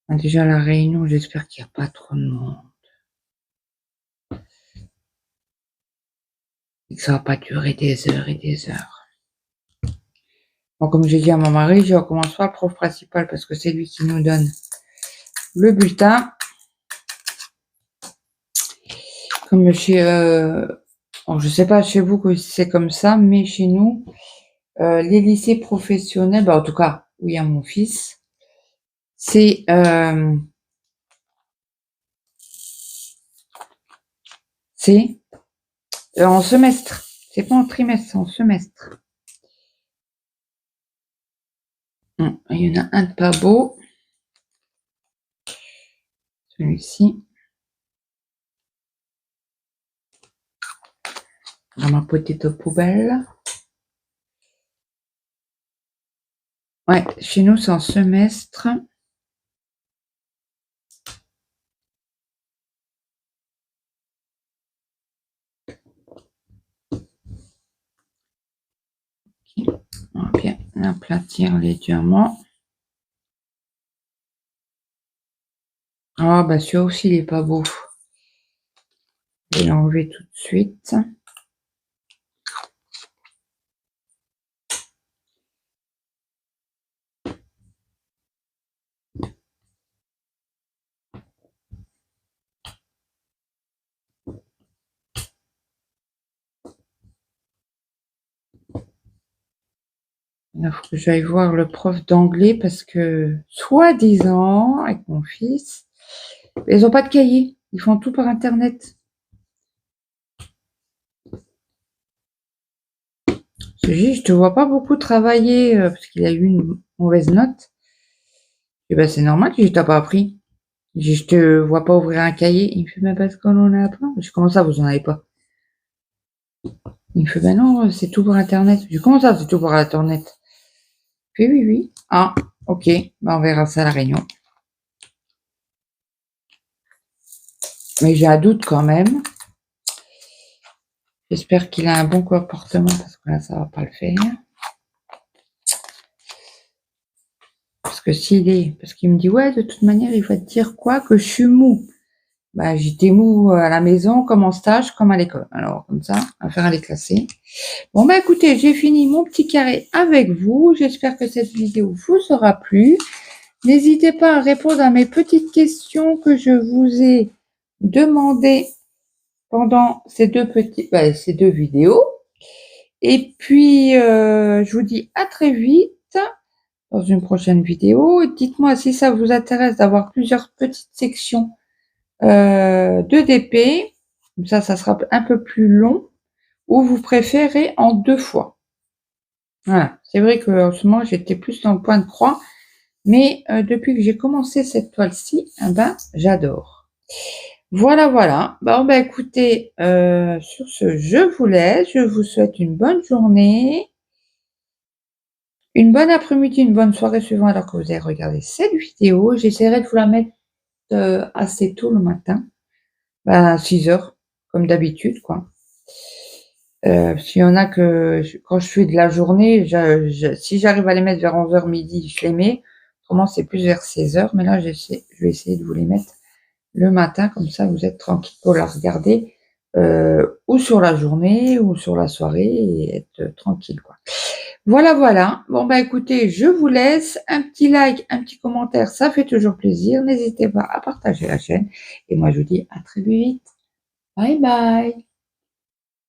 Déjà, la réunion, j'espère qu'il n'y a pas trop de monde. Et que ça ne va pas durer des heures et des heures. Bon, comme j'ai dit à mon mari, je recommence pas le prof principal parce que c'est lui qui nous donne le bulletin. Comme chez... je ne sais pas chez vous que c'est comme ça, mais chez nous, les lycées professionnels, en tout cas, oui, à mon fils, c'est en semestre. C'est pas en trimestre, c'est en semestre. Il y en a un de pas beau. Celui-ci. Dans ma petite poubelle. Ouais, chez nous, c'est en semestre. On va bien aplatir les diamants. Ah, bah celui-là aussi, il est pas beau. Je vais l'enlever tout de suite. Il faut que j'aille voir le prof d'anglais parce que, soi-disant, avec mon fils, ils n'ont pas de cahier. Ils font tout par Internet. Je te vois pas beaucoup travailler parce qu'il a eu une mauvaise note. Et ben, c'est normal que je t'ai pas appris. Je te vois pas ouvrir un cahier. Il me fait, mais parce qu'on en a pas. Je comment ça, vous en avez pas? Il me fait, ben non, c'est tout par Internet. Je dis, comment ça, c'est tout par Internet? Il fait, oui, oui. Ah, ok. Ben, on verra ça à la réunion. Mais j'ai un doute quand même. J'espère qu'il a un bon comportement parce que là, ça va pas le faire. Parce que parce qu'il me dit, ouais, de toute manière, il va te dire quoi? Que je suis mou. Bah, j'étais mou à la maison, comme en stage, comme à l'école. Alors, comme ça, affaire à les classer. Bon, bah, écoutez, j'ai fini mon petit carré avec vous. J'espère que cette vidéo vous aura plu. N'hésitez pas à répondre à mes petites questions que je vous ai demandées pendant ces deux vidéos. Et puis, je vous dis à très vite dans une prochaine vidéo. Dites-moi si ça vous intéresse d'avoir plusieurs petites sections de DP. Comme ça sera un peu plus long. Ou vous préférez en 2 fois. Voilà. C'est vrai qu'en ce moment, j'étais plus dans le point de croix. Mais depuis que j'ai commencé cette toile-ci, j'adore. Voilà, voilà. Bon, écoutez, sur ce, je vous laisse. Je vous souhaite une bonne journée, une bonne après-midi, une bonne soirée suivant alors que vous avez regardé cette vidéo. J'essaierai de vous la mettre assez tôt le matin, à 6 heures, comme d'habitude, quoi. S'il y en a quand je fais de la journée, si j'arrive à les mettre vers 11h midi, je les mets. Autrement, c'est plus vers 16h, mais là, je vais essayer de vous les mettre le matin, comme ça, vous êtes tranquille pour la regarder, ou sur la journée, ou sur la soirée, et être tranquille, quoi. Voilà, voilà. Bon, écoutez, je vous laisse. Un petit like, un petit commentaire, ça fait toujours plaisir. N'hésitez pas à partager la chaîne. Et moi, je vous dis à très vite. Bye bye.